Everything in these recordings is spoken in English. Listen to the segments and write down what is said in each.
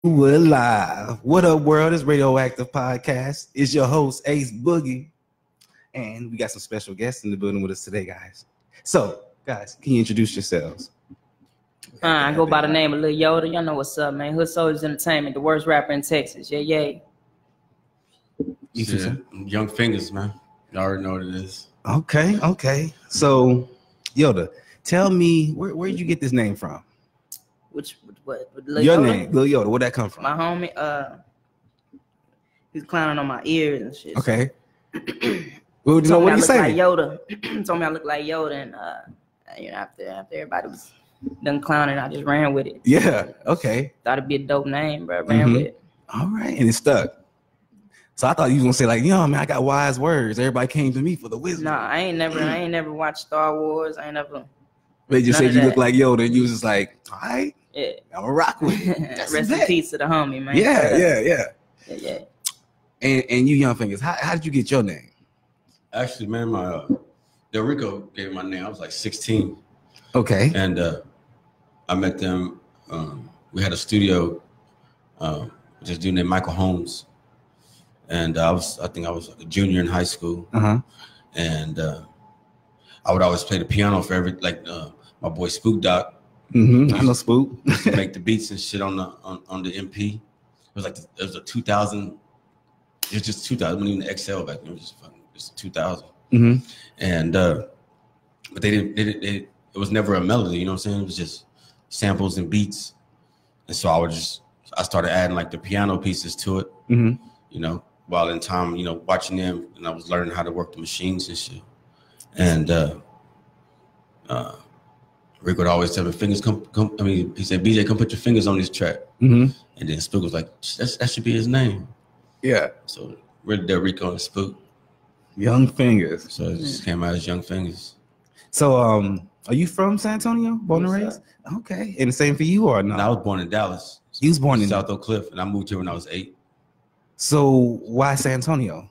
We're live. What up, world? It's Radioactive Podcast. It's your host, Ace Boogie. And we got some special guests in the building with us today, guys. So, guys, can you introduce yourselves? I go by the name of Lil Yoda. Y'all know what's up, man. Hood Soldiers Entertainment, the worst rapper in Texas. Yeah, yeah. Young Fyngas, man. You already know what it is. Okay. So, Yoda, tell me, where did you get this name from? What Lil Your Yoda? name, Lil Yoda. Where'd that come from? My homie, he's clowning on my ears and shit. Okay. Well, So, what do you I look say? like Yoda. Told me I look like Yoda, and after everybody was done clowning, I just ran with it. Yeah. Okay. Thought it'd be a dope name, bro. Ran with it. All right, and it stuck. So I thought you was gonna say like, man, I got wise words. Everybody came to me for the wisdom. Nah, I ain't never watched Star Wars. I ain't never. They just none said of you that. look like Yoda, and you was just like, all right, Yeah. I'm gonna rock with it. Rest in peace to the homie, man. Yeah. And you, Young Fingers, how did you get your name? Actually, man, my Del Rico gave me my name. I was like 16. Okay. And I met them. We had a studio with this dude named Michael Holmes. And I think I was like a junior in high school. And I would always play the piano for my boy Spook Doc. I know Spook. To make the beats and shit on the MP. It was like it was a 2000. It was just 2000. It wasn't even XL back then. It was just 2000. And but they didn't. It was never a melody. You know what I'm saying? It was just samples and beats. And so I started adding like the piano pieces to it. You know, while in time, you know, watching them, and I was learning how to work the machines and shit. And Rick would always tell me, "Fingers, come." I mean, he said, "BJ, come put your fingers on this track." And then Spook was like, "That should be his name." Yeah. So we're Del Rico and Spook. Young Fingers. So it just came out as Young Fingers. So are you from San Antonio? Born and raised? Okay. And the same for you or no? And I was born in Dallas. You was born in South Oak Cliff, and I moved here when I was 8. So why San Antonio?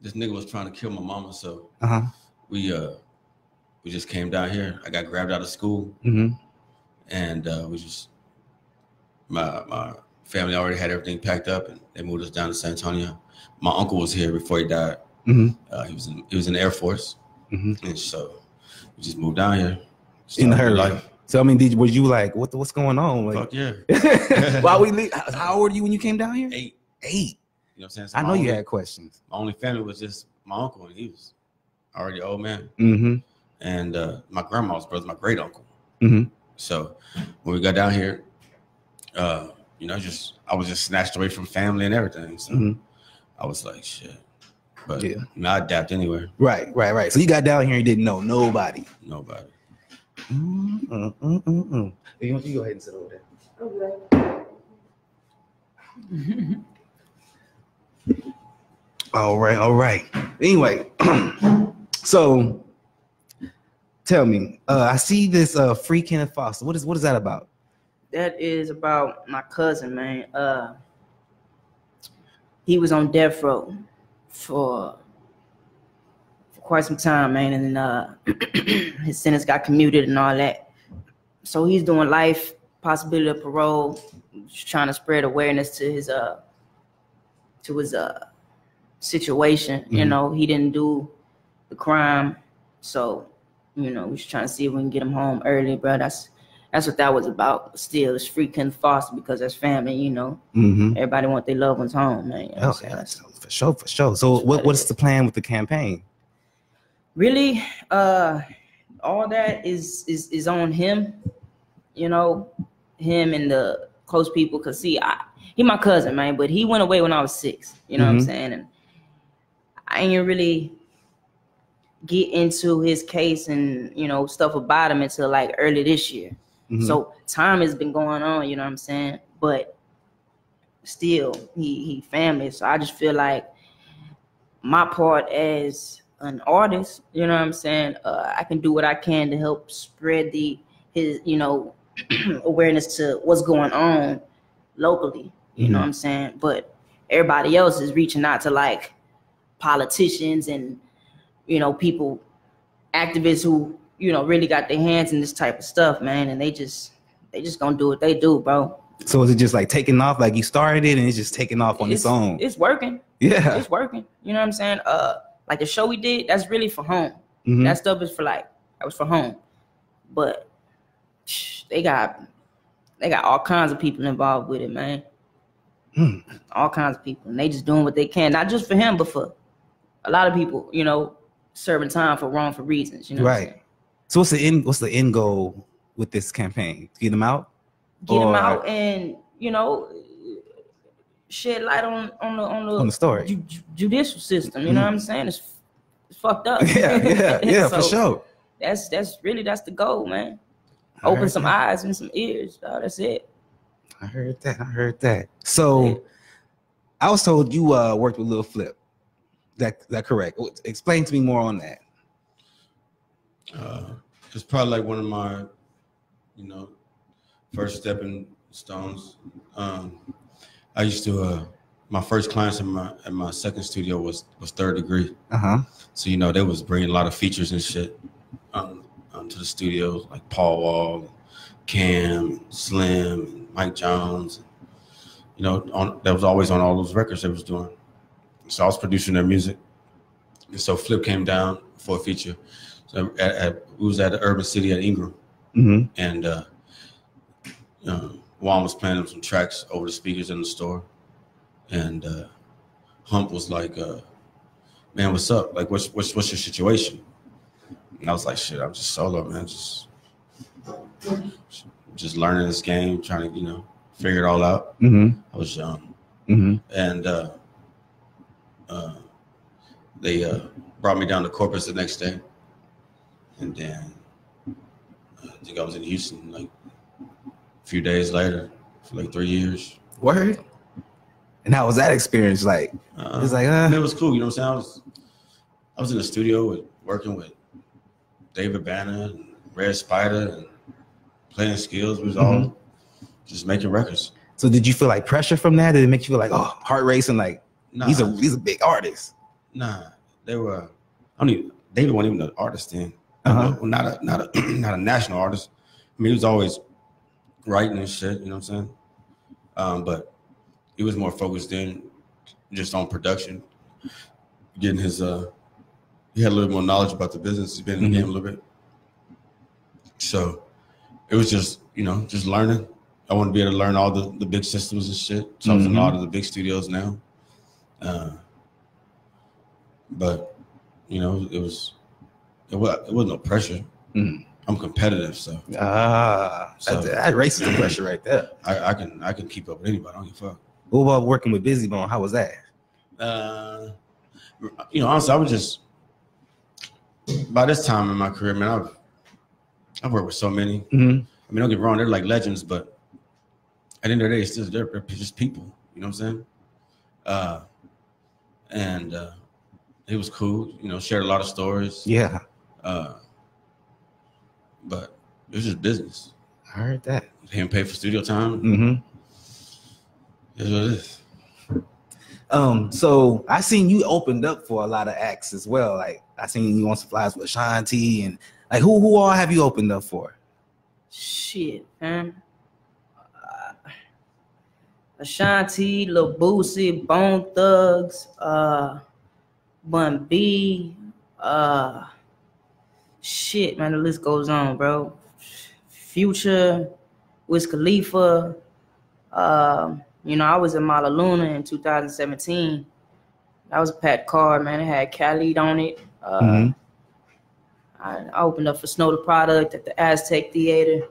This nigga was trying to kill my mama, so we just came down here. I got grabbed out of school, and my family already had everything packed up, and they moved us down to San Antonio. My uncle was here before he died. He was in the Air Force, and so we just moved down here. In her life. So I mean, was you like, what's going on? Like, fuck yeah. Why we leave? How old were you when you came down here? 8. 8. You know what I'm saying? So I know you had questions. My only family was just my uncle, and he was already an old man. And my grandma's brother, my great uncle. So when we got down here, you know, I was just snatched away from family and everything. So I was like, shit. But you know, I adapt anywhere. Right. So you got down here and didn't know nobody. Nobody. You go ahead and sit over there. Okay. All right. Anyway, so tell me, I see this free Kenneth Foster. What is that about? That is about my cousin, man. He was on death row for quite some time, man, and then his sentence got commuted and all that. So he's doing life, possibility of parole, just trying to spread awareness to his situation. You know, he didn't do the crime, so you know, we're just trying to see if we can get him home early, bro. That's what that was about. Still, it's free Ken Foster because that's family, you know. Everybody want their loved ones home, man. You know for sure. So what's the plan with the campaign? Really, all that is on him, you know, him and the close people. Cause see, he my cousin, man, but he went away when I was 6. You know what I'm saying? And I ain't really get into his case and, you know, stuff about him until like early this year. So time has been going on, you know what I'm saying? But still, he family. So I just feel like my part as an artist, you know what I'm saying? I can do what I can to help spread his, you know, awareness to what's going on locally. You know what I'm saying? But everybody else is reaching out to like politicians and, you know, people, activists who, you know, really got their hands in this type of stuff, man. And they they just gonna do what they do, bro. So is it just like taking off? Like you started it and it's just taking off on its own? It's working. Yeah. It's working. You know what I'm saying? Like the show we did, that's really for home. Mm-hmm. That stuff is that was for home. But they got all kinds of people involved with it, man. All kinds of people. And they just doing what they can. Not just for him, but for a lot of people, you know, serving time for wrongful reasons. You know right. So what's the end goal with this campaign? Get them out? Get them out and, you know, shed light on the story. Judicial system. You know what I'm saying? It's fucked up. Yeah, so for sure. That's the goal, man. Open some eyes and some ears. That's it. I heard that. So I was told you worked with Lil Flip. That correct? Explain to me more on that. It's probably like one of my, you know, first stepping stones. I used to my first clients in my second studio was Third Degree. So you know they was bringing a lot of features and shit onto the studios, like Paul Wall, Cam, Slim, Mike Jones. You know, that was always on all those records they was doing. So I was producing their music, and so Flip came down for a feature. So it was at the Urban City at Ingram, and Juan was playing them some tracks over the speakers in the store, and Hump was like, "Man, what's up? Like, what's your situation?" And I was like, "Shit, I'm just solo, man. Just learning this game, trying to, you know, figure it all out." I was young, and they brought me down to Corpus the next day, and then I think I was in Houston like a few days later for like 3 years. Word. And how was that experience like? It was like, it was cool. You know what I'm saying? I was in the studio working with David Banner and Red Spider and playing skills. We was all just making records. So did you feel like pressure from that? Did it make you feel like, oh, heart racing? Like, nah, these are big artists. Nah, they were. David wasn't even an artist then. Not a national artist. I mean, he was always writing and shit. You know what I'm saying? But he was more focused then, just on production, getting his. He had a little more knowledge about the business. He's been in the game a little bit, so it was just, you know, just learning. I wanted to be able to learn all the big systems and shit. So I was in a lot of the big studios now. But you know, it was no pressure. I'm competitive, so that raises the pressure right there. I can keep up with anybody. I don't give a fuck. What about working with Busy Bone? How was that? You know, honestly, I was just, by this time in my career, man, I've worked with so many. I mean, don't get me wrong, they're like legends, but at the end of the day, they're just people. You know what I'm saying? And it was cool. You know, shared a lot of stories. Yeah. But it was just business. I heard that. Him pay for studio time. That's what it is. So I seen you opened up for a lot of acts as well. Like I seen you on some flies with Ashanti and like who all have you opened up for? Shit, man. Ashanti, Lil Boosie, Bone Thugs, Bun B, shit, man, the list goes on, bro. Future, Wiz Khalifa. You know, I was in Mala Luna in 2017. That was a packed card, man. It had Khalid on it. I opened up for Snow the Product at the Aztec Theater.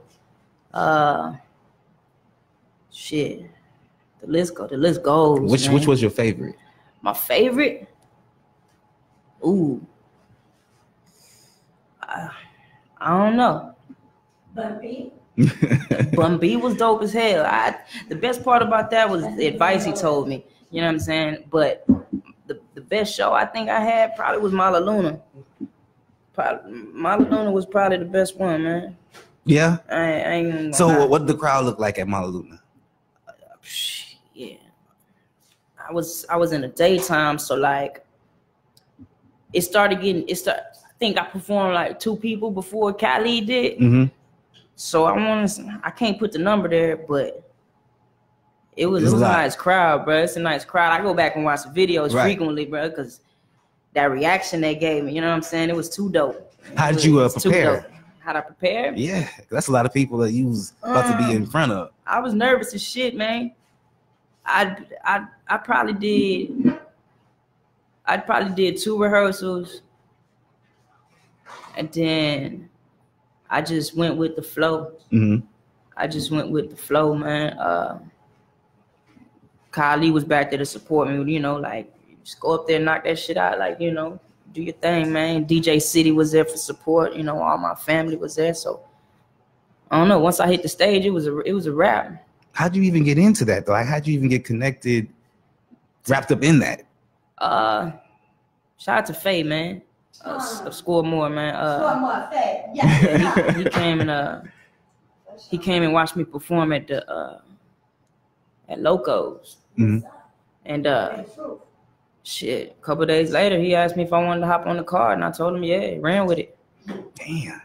Shit, the list goes. Which was your favorite? My favorite? Ooh, I don't know. Bun B. Bun B was dope as hell. The best part about that was the advice he told me. You know what I'm saying? But the best show I think I had probably was Mala Luna. Mala Luna was probably the best one, man. Yeah. I ain't gonna so lie. what did the crowd look like at Mala Luna? Yeah, I was in the daytime, so like I think I performed like 2 people before Khalid did. So I can't put the number there, but it was a nice crowd, bro. It's a nice crowd. I go back and watch the videos frequently, bro, because that reaction they gave me, you know what I'm saying? It was too dope. How did you prepare? How'd I prepare? Yeah, that's a lot of people that you was about to be in front of. I was nervous as shit, man. I probably did 2 rehearsals, and then I just went with the flow. Mm-hmm. I just went with the flow, man. Kylie was back there to support me, you know, like, just go up there and knock that shit out, like, you know, do your thing, man. DJ City was there for support, you know, all my family was there. So I don't know. Once I hit the stage, it was a wrap. How'd you even get into that though? Like, how'd you even get connected, wrapped up in that? Shout out to Faye, man. Score More, man. Score More, Faye. Yeah. He came and watched me perform at the at Locos. Mm-hmm. And shit, a couple of days later, he asked me if I wanted to hop on the car, and I told him, yeah, ran with it. Damn,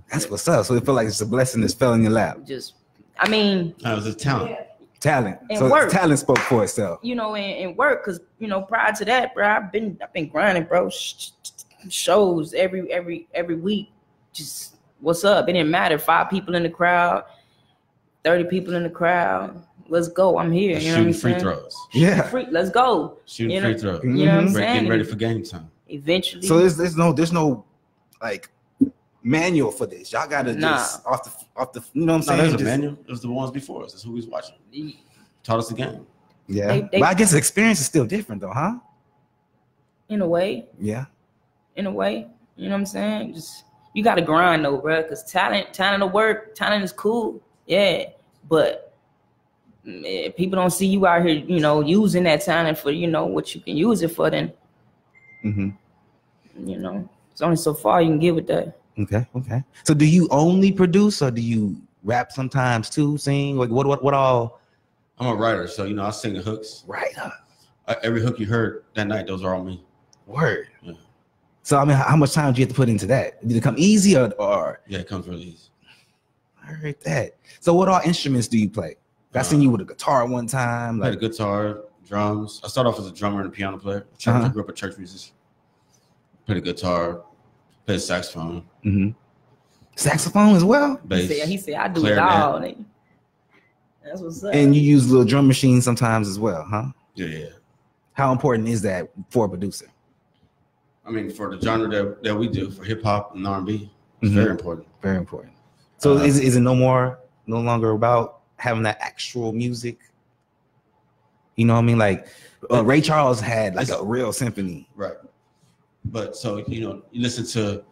that's what's up. So it felt like it's a blessing that fell in your lap. I mean, that was a talent. Talent. And so work. Talent spoke for itself. You know, and work, because you know, prior to that, bro, I've been grinding, bro. Shows every week. Just what's up? It didn't matter. 5 people in the crowd, 30 people in the crowd. Let's go. I'm here. You know what I'm saying? Free throws. Yeah. Let's go. Shooting free throws. You know what I'm saying? Getting ready for game time. Eventually. So there's no like manual for this. Y'all gotta just off the you know what I'm saying? There's a manual. It was the ones before us. That's who we was watching. Taught us the game. Yeah. But I guess the experience is still different though, huh? In a way. Yeah. In a way. You know what I'm saying? Just you gotta grind though, bro. Cause talent will work. Talent is cool. Yeah. But if people don't see you out here, you know, using that talent for, you know, what you can use it for, then, you know, it's only so far you can get with that. Okay. So do you only produce or do you rap sometimes too, sing? Like what all? I'm a writer, so, you know, I sing the hooks. Writer. Every hook you heard that night, those are all me. Word. Yeah. So, I mean, how much time do you have to put into that? Did it come easy or? Yeah, it comes really easy. I heard that. So what all instruments do you play? I seen you with a guitar one time. Played a guitar, drums. I started off as a drummer and a piano player. I grew up a church musician. Played a guitar, played a saxophone. Mm-hmm. Saxophone as well? Bass. He said I do it all. Nigga. That's what's up. And you use little drum machines sometimes as well, huh? Yeah. How important is that for a producer? I mean, for the genre that we do, for hip hop and R&B, it's very important. Very important. So is it no longer about having that actual music? You know what I mean? Like Ray Charles had like a real symphony. Right. But so, you know, you listen to,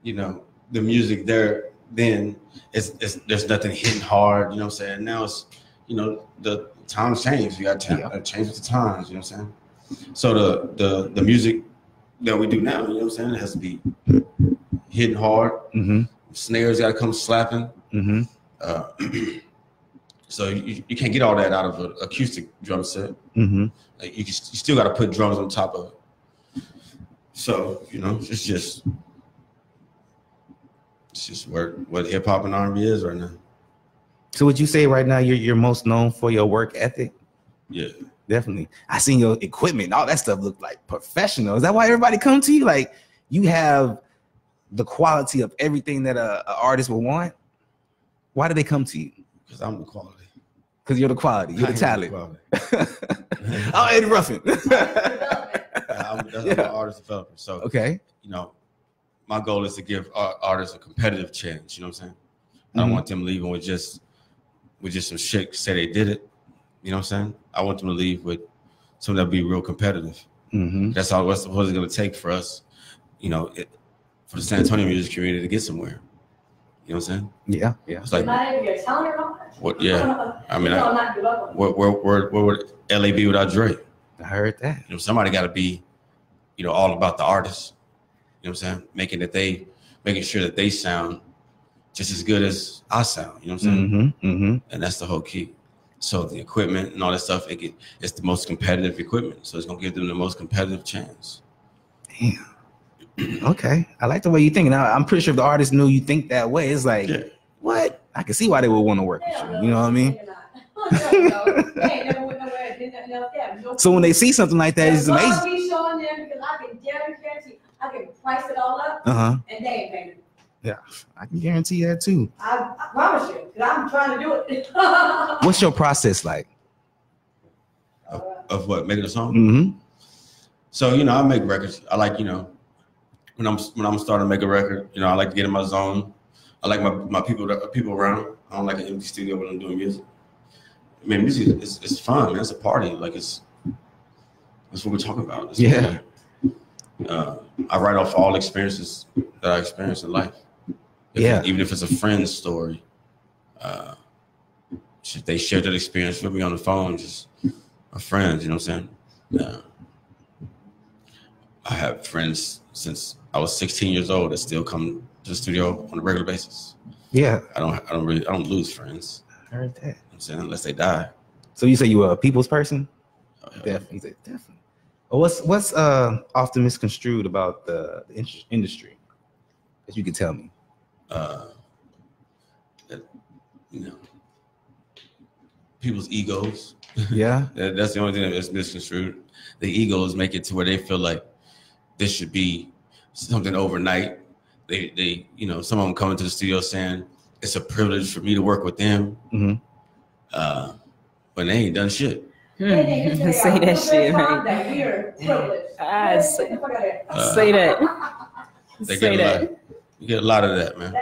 you know, the music there, then there's nothing hitting hard, you know what I'm saying? Now it's, you know, the times change. You got to change with the times, you know what I'm saying? So the music that we do now, you know what I'm saying? It has to be hitting hard. Mm-hmm. Snares got to come slapping. Mm-hmm. So you can't get all that out of an acoustic drum set. Mm-hmm. Like you still got to put drums on top of it. So, you know, it's just what hip hop and R&B is right now. So would you say right now you're most known for your work ethic? Yeah, definitely. I seen your equipment, all that stuff looked like professional. Is that why everybody come to you? Like you have the quality of everything that an artist would want. Why do they come to you? Because I'm the quality. Because you're the quality. You're the talent. Oh, Eddie Ruffin. I'm an artist developer. So, okay. You know, my goal is to give artists a competitive chance. You know what I'm saying? I don't want them leaving with just some shit say they did it. You know what I'm saying? I want them to leave with something that'll be real competitive. Mm-hmm. That's all what's going to take for us, you know, for the San Antonio music community to get somewhere. You know what I'm saying? Yeah, yeah. It's like, if you're talent or not. What? Yeah. I mean, where would LA be without Dre? I heard that. You know, somebody got to be, you know, all about the artist. You know what I'm saying? Making sure that they sound just as good as I sound. You know what I'm saying? Mm-hmm, mm-hmm. And that's the whole key. So the equipment and all that stuff, it's the most competitive equipment. So it's gonna give them the most competitive chance. Damn. Okay, I like the way you think. Now I'm pretty sure if the artist knew you think that way, it's like, what? I can see why they would want to work with you. You know what I mean? So when they see something like that, it's amazing. I'll be showing them because I can guarantee I can price it all up, and they ain't paying it. Yeah, I can guarantee that too. I promise you, because I'm trying to do it. What's your process like? Of what, making a song? Mm-hmm. So, you know, I make records. I like, you know, when I'm starting to make a record, you know, I like to get in my zone. I like my people around. I don't like an empty studio when I'm doing music. I mean, music is fun, man. It's a party. Like that's what we're talking about. It's yeah. I write off all experiences that I experienced in life. Even if it's a friend's story. They shared that experience with me on the phone, just my friends, you know what I'm saying? I have friends since I was 16 years old that still come to the studio on a regular basis. Yeah. I don't lose friends. I heard that. I'm saying, unless they die. So you say you are a people's person? Oh, definitely. Well, what's often misconstrued about the industry that you can tell me? That, you know, people's egos. Yeah. That's the only thing that's misconstrued. The egos make it to where they feel like this should be something overnight. They you know, some of them come into the studio saying it's a privilege for me to work with them. Mm-hmm. But they ain't done shit. Say that shit, man. I say that. Say that. You get a lot of that, man.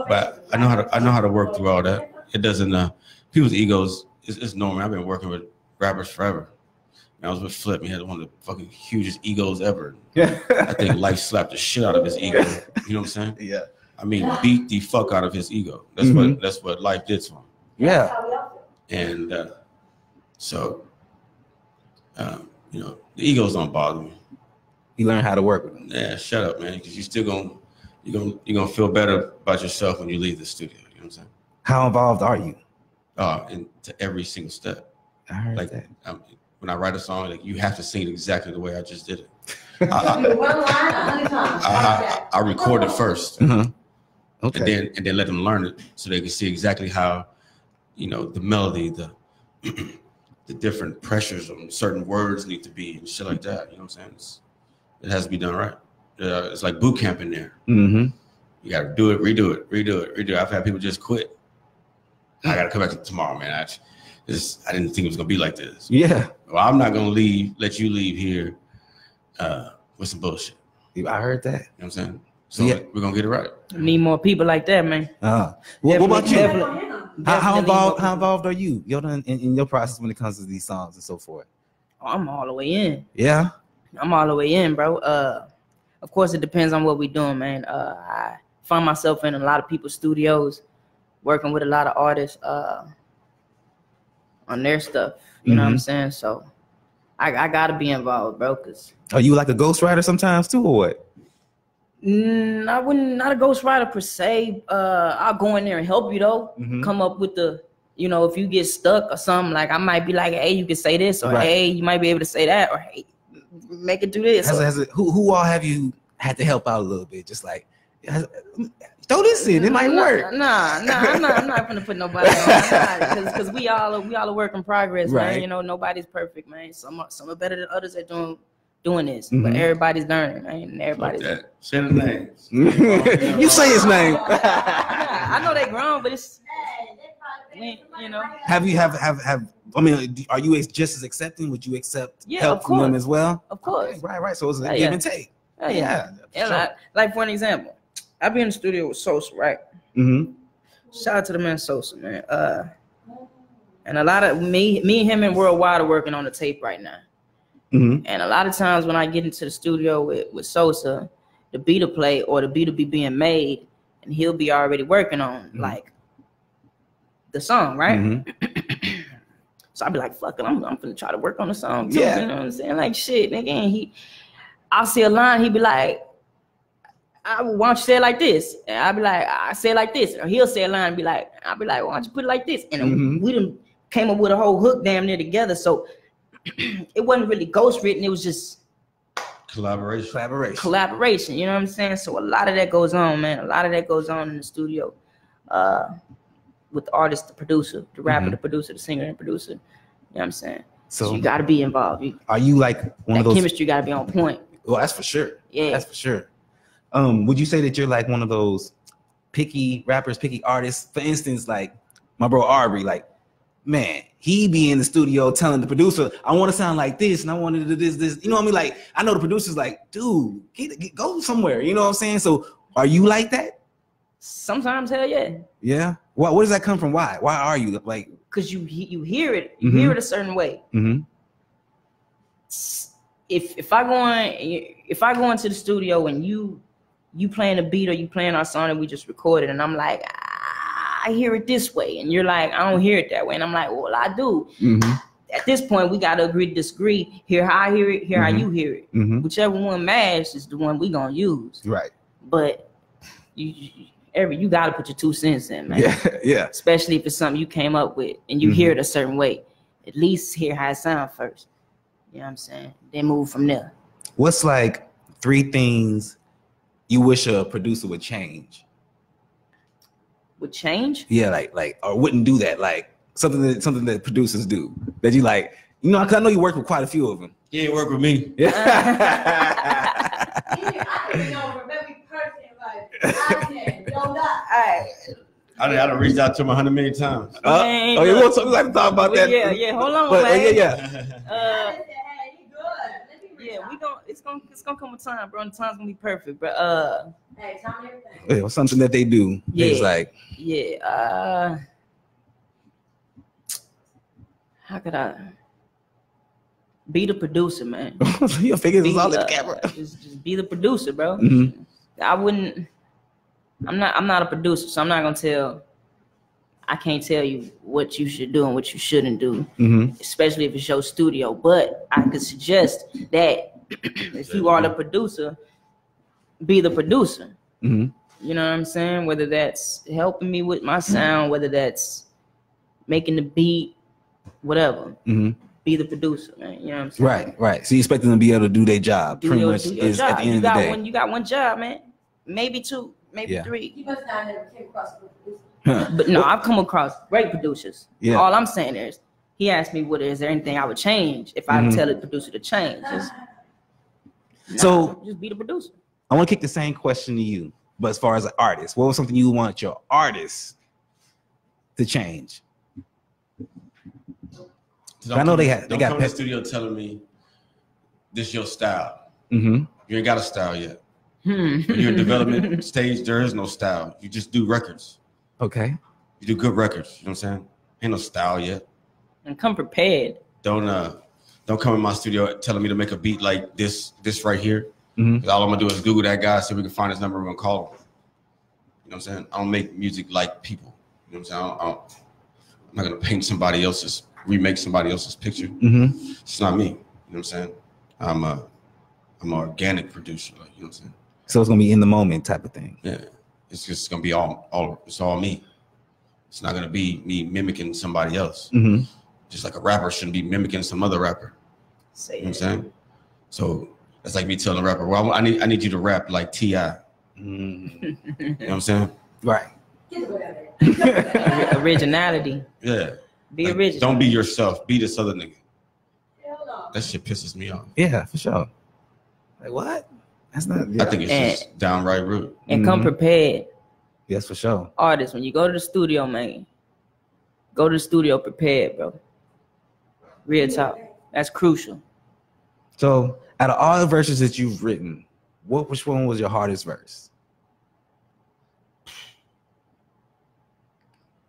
But I know how to work through all that. It doesn't. People's egos is normal. I've been working with rappers forever. I was with Flip. He had one of the fucking hugest egos ever. I think life slapped the shit out of his ego. You know what I'm saying? Yeah. I mean, beat the fuck out of his ego. That's what life did to him. Yeah. And so, you know, the egos don't bother me. You learn how to work with them. Yeah, shut up, man. Because you're gonna feel better about yourself when you leave the studio. You know what I'm saying? How involved are you? Into every single step. I heard like that. When I write a song, like you have to sing it exactly the way I just did it. I record it first, okay, and then let them learn it so they can see exactly how, you know, the melody, the different pressures on certain words need to be and shit like that. You know what I'm saying? It has to be done right. It's like boot camp in there. Mm-hmm. You got to do it, redo it. I've had people just quit. I got to come back tomorrow, man. I didn't think it was gonna be like this. Yeah. Well, I'm not gonna let you leave here with some bullshit. I heard that. You know what I'm saying? So yeah, we're gonna get it right. Need more people like that, man. What about you? How involved are you, Yoda, in your process when it comes to these songs and so forth? I'm all the way in. Yeah. I'm all the way in, bro. Of course, it depends on what we're doing, man. I find myself in a lot of people's studios, working with a lot of artists on their stuff. You know what I'm saying? So I gotta be involved, bro. Cause are you like a ghostwriter sometimes too, or what? I wouldn't, not a ghostwriter per se. I'll go in there and help you though. Come up with the, you know, if you get stuck or something, like I might be like, hey, you can say this, or hey, you might be able to say that, or hey, make it do this. Who all have you had to help out a little bit? Just like, throw this in, it might work. Nah, I'm not gonna put nobody on, because we all a work in progress, man. You know, nobody's perfect, man. Some are better than others at doing this, but everybody's learning, man. And everybody's say the names. You say his name. I know they grown, but it's, you know. Have I mean, are you just as accepting? Would you accept help from them as well? Of course. Okay, right. So it's a give and take. Yeah. Like for an example, I be in the studio with Sosa, right? Shout out to the man Sosa, man. And a lot of me and him and Worldwide are working on the tape right now. And a lot of times when I get into the studio with Sosa, the beat will play or the beat will be being made, and he'll be already working on like the song, right? So I'll be like, fuck it, I'm gonna try to work on the song too. You know what I'm saying? Like shit, nigga. And I'll see a line, he'd be like, why don't you say it like this? And I'll be like, I say it like this. Or he'll say a line and be like, I'll be like, why don't you put it like this? And we done came up with a whole hook damn near together. So it wasn't really ghost written. It was just Collaboration. You know what I'm saying? So a lot of that goes on, man. A lot of that goes on in the studio, with the artist, the producer, the rapper, the producer, the singer, and producer. You know what I'm saying? So you got to be involved. Are you like one of those? Chemistry got to be on point. Well, that's for sure. Yeah, that's for sure. Would you say that you're like one of those picky rappers, picky artists? For instance, like my bro Aubrey, like, man, he be in the studio telling the producer, I want to sound like this and I want to do this. You know what I mean? Like, I know the producer's like, dude, go somewhere. You know what I'm saying? So are you like that? Sometimes, hell yeah. Yeah? Where does that come from? Why? Why are you like? Because you hear it. You hear it a certain way. If I go into the studio and you playing a beat or you playing our song and we just recorded and I'm like, I hear it this way, and you're like, I don't hear it that way, and I'm like, well, I do. At this point, we got to agree to disagree. Hear how I hear it, hear how you hear it. Whichever one matches is the one we gonna use. Right. But you got to put your 2 cents in, man. Yeah. Especially if it's something you came up with and you hear it a certain way. At least hear how it sounds first. You know what I'm saying? Then move from there. What's like 3 things you wish a producer would change? Would change? Yeah, like or wouldn't do that. Like something that producers do that you like. You know, because I know you work with quite a few of them. Yeah, you work with me. I don't know from every person like I done reached out to him 100 million times. Yeah, we'll like to talk about that. Yeah. Hold on, but, man. Yeah. It's gonna come a time, bro. And the time's gonna be perfect, bro. Hey, tell me everything. Something that they do. Yeah. It's like. Yeah. How could I be the producer, man? Your fingers is all in the camera. Just be the producer, bro. I'm not a producer, so I'm not gonna I can't tell you what you should do and what you shouldn't do, especially if it's your studio. But I could suggest that if you are the producer, be the producer. You know what I'm saying? Whether that's helping me with my sound, whether that's making the beat, whatever. Be the producer, man. You know what I'm saying? Right. So you expect them to be able to do their job. Pretty much is at the end of the day. You got one job, man. Maybe 2, maybe 3. You must not never came across a producer. But no, I've come across great producers. Yeah. All I'm saying is, he asked me, is there anything I would change if I tell the producer to change? Just be the producer. I want to kick the same question to you, but as far as an artist, what was something you want your artist to change? I know they got come to the studio telling me this is your style. You ain't got a style yet. When you're in development stage, there is no style. You just do records. Okay. You do good records. You know what I'm saying? Ain't no style yet. And come prepared. Don't come in my studio telling me to make a beat like this right here. Because all I'm gonna do is Google that guy, see if we can find his number, we're gonna call him. You know what I'm saying? I don't make music like people. You know what I'm saying? I'm not gonna remake somebody else's picture. It's not me. You know what I'm saying? I'm an organic producer. Like, you know what I'm saying? So it's gonna be in the moment type of thing. Yeah. It's just gonna be it's all me. It's not gonna be me mimicking somebody else. Just like a rapper shouldn't be mimicking some other rapper. You know what I'm saying? So that's like me telling a rapper, well, I need you to rap like T.I. You know what I'm saying? Right. Originality. Yeah. Be original. Don't be yourself. Be this other nigga. That shit pisses me off. Yeah, for sure. Like what? That's not. I think it's just downright rude. And come prepared. Yes, for sure. Artists, when you go to the studio, man, go to the studio prepared, bro. Real talk. That's crucial. So, out of all the verses that you've written, which one was your hardest verse?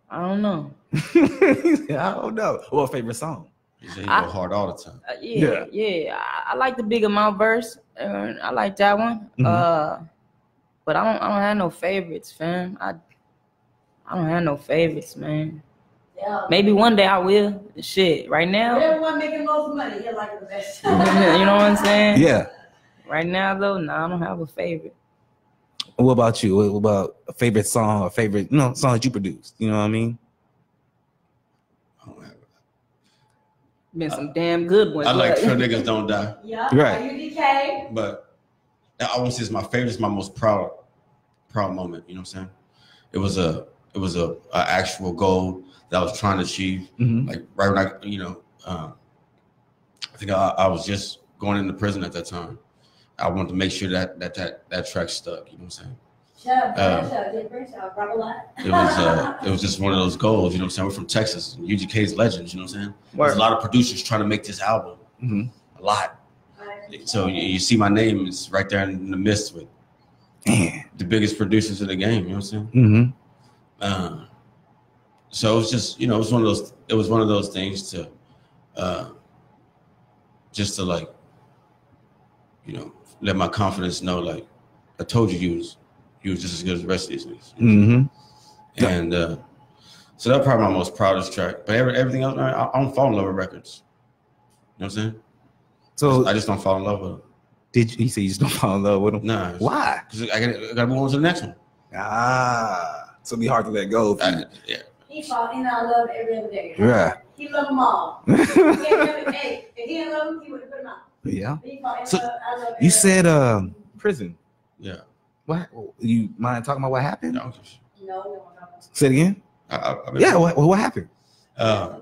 I don't know. I don't know. What favorite song? You say you go hard all the time. Yeah. I like the Big Amount verse. I like that one. But I don't have no favorites, fam. I don't have no favorites, man. Yeah. Maybe one day I will. Shit, right now. Everyone making most money, you like the best. You know what I'm saying? Yeah. Right now, though, I don't have a favorite. What about you? What about a favorite song or favorite, song that you produced? You know what I mean? Been some damn good ones. I like Real Niggas Don't Die. Yeah. Right. UDK. But I won't say it's my favorite. It's my most proud moment. You know what I'm saying? It was a actual goal that I was trying to achieve. Like right when I think I was just going into prison at that time. I wanted to make sure that track stuck. You know what I'm saying? It was just one of those goals. You know what I'm saying? We're from Texas. UGK's legends. You know what I'm saying? There's a lot of producers trying to make this album. A lot. So you see my name is right there in the midst with the biggest producers in the game. You know what I'm saying? So it was just, it was one of those things to just to like, let my confidence know, like, I told you you was just as good as the rest of these niggas. And so that's probably my most proudest track. But everything else, I don't fall in love with records. You know what I'm saying? So I just don't fall in love with them. Did you say you just don't fall in love with them? Nah. Why? Because I gotta move on to the next one. So it'd be hard to let go. Yeah. He fall in love every other day. Yeah. He love them all. If he didn't love them, he would have put them out. Yeah. He fall in So love, I love you said prison. Yeah. What? You mind talking about what happened? No. No. Say it again. What happened? I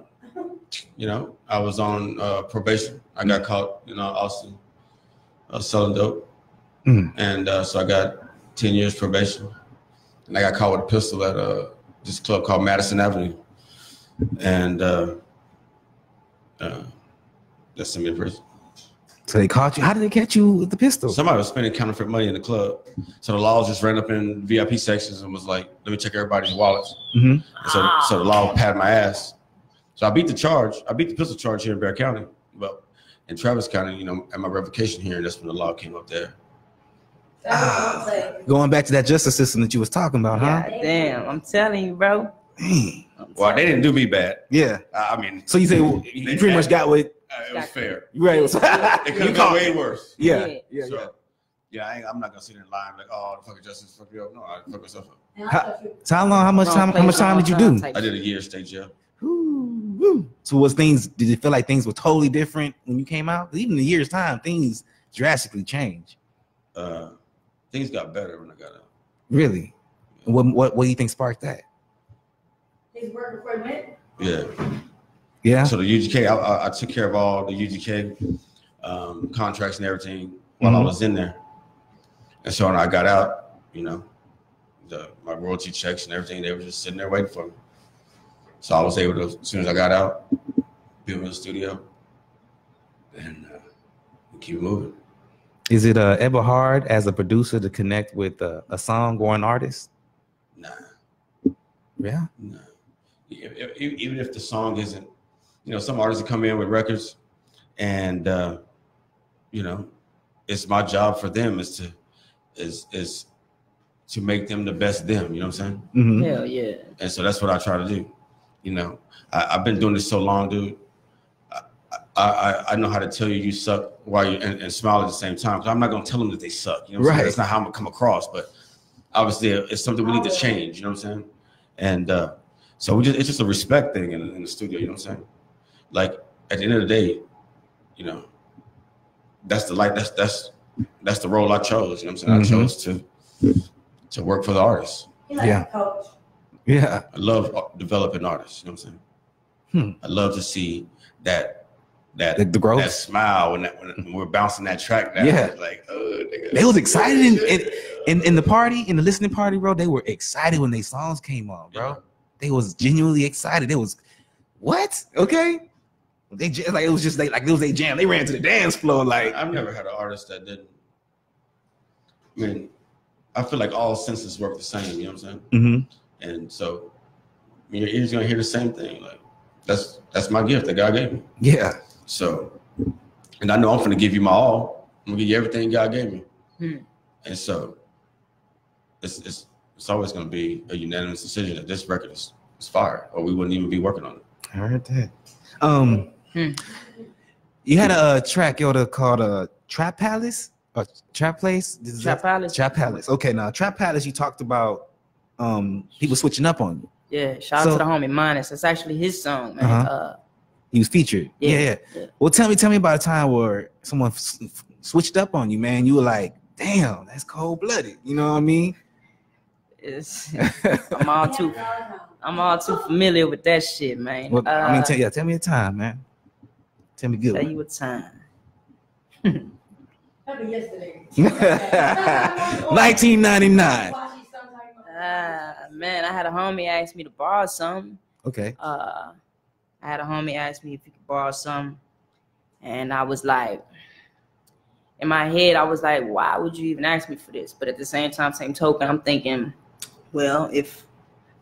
was on probation. I got caught in Austin selling dope. And so I got 10 years probation. And I got caught with a pistol at this club called Madison Avenue. And that's sent me to prison. So they caught you. How did they catch you with the pistol? Somebody was spending counterfeit money in the club. So the law just ran up in VIP sections and was like, let me check everybody's wallets. And so the law patted my ass. So I beat the charge. I beat the pistol charge here in Bear County. But in Travis County, at my revocation hearing, that's when the law came up there. Going back to that justice system that you was talking about, huh? God damn, I'm telling you, bro. Well, they didn't do me bad. Yeah. I mean. So you say you pretty much got what? It was fair. Right. It could have gone way worse. Yeah. I'm not gonna sit there and lie and like, oh, the fucking justice fucked me up. No, I fucked myself So up. how much time did you do? I did a year state jail. So did it feel like things were totally different when you came out? Even in a year's time, things drastically changed. Things got better when I got out. Really? What do you think sparked that? His work before he went? Yeah. Yeah. So the UGK, I took care of all the UGK contracts and everything while I was in there. And so when I got out, my royalty checks and everything, they were just sitting there waiting for me. So I was able to, as soon as I got out, be in the studio and keep moving. Is it ever hard as a producer to connect with a song or an artist? Nah. Yeah? Nah. Even if the song isn't, some artists come in with records and, it's my job for them is to make them the best them, you know what I'm saying? Hell yeah. And so that's what I try to do. I've been doing this so long, dude. I know how to tell you suck while you and smile at the same time. Because I'm not gonna tell them that they suck. You know what I'm saying? That's not how I'm gonna come across. But obviously, it's something we need to change. You know what I'm saying? And so it's just a respect thing in the studio. You know what I'm saying? Like at the end of the day, that's the that's the role I chose. You know what I'm saying? I chose to work for the artists. Yeah. Coach. Yeah. I love developing artists. You know what I'm saying? I love to see that the growth, that smile when we're bouncing that track down. Yeah. Like, oh, nigga. They was excited in the party, in the listening party, bro. They were excited when their songs came on, bro. Yeah. They was genuinely excited. They was what? Okay. They just like it was just like it was a jam. They ran to the dance floor like. I've never had an artist that didn't. I mean, I feel like all senses work the same. You know what I'm saying? And so, your ears gonna hear the same thing. Like that's my gift that God gave me. Yeah. So, and I know I'm gonna give you my all. I'm gonna give you everything God gave me. And so, it's always gonna be a unanimous decision that this record is fire, or we wouldn't even be working on it. I heard that. You had a track, Yoda, called Trap Palace or Trap Place. Trap Palace. Trap Palace. Okay, now Trap Palace. You talked about people switching up on you. Yeah, shout out to the homie Minus. That's actually his song, man. He was featured. Yeah. Well, tell me about a time where someone switched up on you, man. You were like, damn, that's cold blooded. You know what I mean? I'm all too familiar with that shit, man. Well, I mean, tell me a time, man. Tell me good. Tell you a time. Yesterday. 1999. Man, I had a homie ask me to borrow something. Okay. I had a homie ask me if he could borrow something, and I was like, in my head, I was like, why would you even ask me for this? But at the same time, same token, I'm thinking, well, if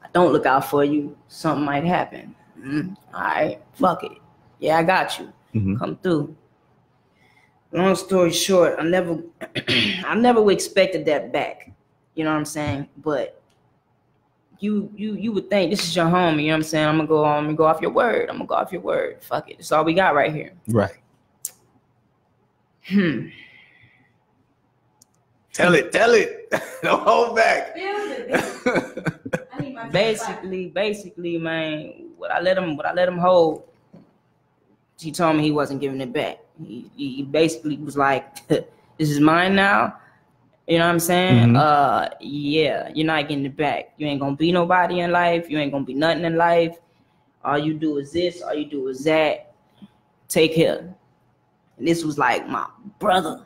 I don't look out for you, something might happen. All right, fuck it. Yeah, I got you. Come through. Long story short, I never expected that back. You know what I'm saying? But you would think this is your homie. You know what I'm saying? I'm gonna go off your word. Fuck it. That's all we got right here. Right. Tell it. Don't hold back. Basically, man, what I let him hold, he told me he wasn't giving it back. He basically was like, this is mine now. You know what I'm saying? Yeah, you're not getting it back. You ain't gonna be nobody in life. You ain't gonna be nothing in life. All you do is this. All you do is that. Take care. And this was like my brother.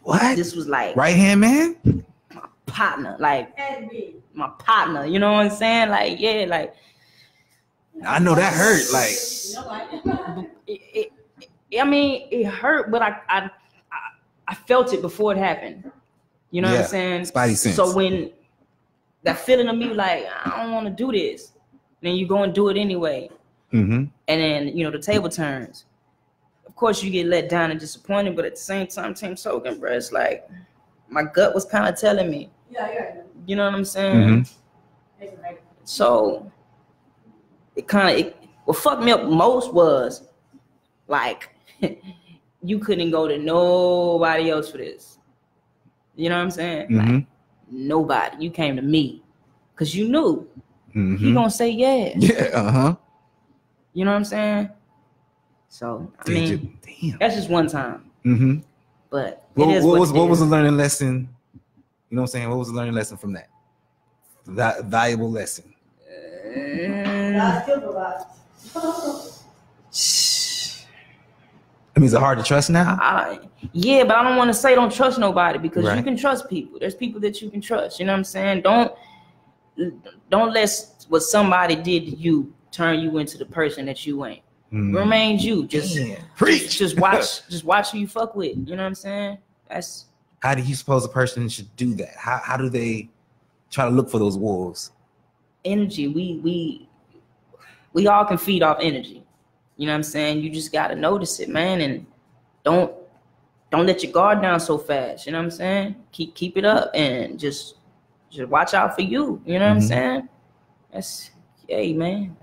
What? This was like right hand man? My partner. Like my partner. You know what I'm saying? Like, yeah, like I know that hurt. Like I mean, it hurt, but I felt it before it happened. You know what I'm saying? Spidey sense. So when that feeling of me, like, I don't want to do this, then you go and do it anyway. And then, you know, the table turns. Of course, you get let down and disappointed, but at the same time, same token, bro, it's like my gut was kind of telling me. Yeah. You know what I'm saying? So what fucked me up most was like you couldn't go to nobody else for this. You know what I'm saying? Like, nobody. You came to me because you knew he gonna say yeah. Yeah. You know what I'm saying? So I mean, that's just one time. But what was the learning lesson? You know what I'm saying? What was the learning lesson from that? That valuable lesson. I mean, is it hard to trust now? Yeah, but I don't want to say don't trust nobody because you can trust people. There's people that you can trust. You know what I'm saying? Don't let what somebody did to you turn you into the person that you ain't. Remain you. Just watch who you fuck with. You know what I'm saying? That's how do you suppose a person should do that? How do they try to look for those wolves? Energy. We all can feed off energy. You know what I'm saying? You just gotta notice it, man, and don't let your guard down so fast. You know what I'm saying? Keep it up and just watch out for you. You know what I'm saying? That's man.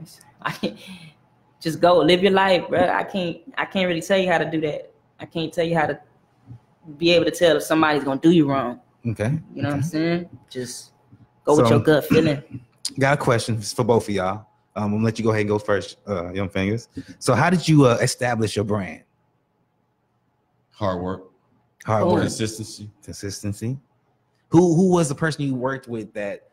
Just go live your life, bro. I can't really tell you how to do that. I can't tell you how to be able to tell if somebody's gonna do you wrong. Okay. You know what I'm saying? Just go with your gut feeling. Got a question for both of y'all. I'm gonna let you go ahead and go first, Young Fyngas. So how did you establish your brand? Hard work. Consistency. Who was the person you worked with that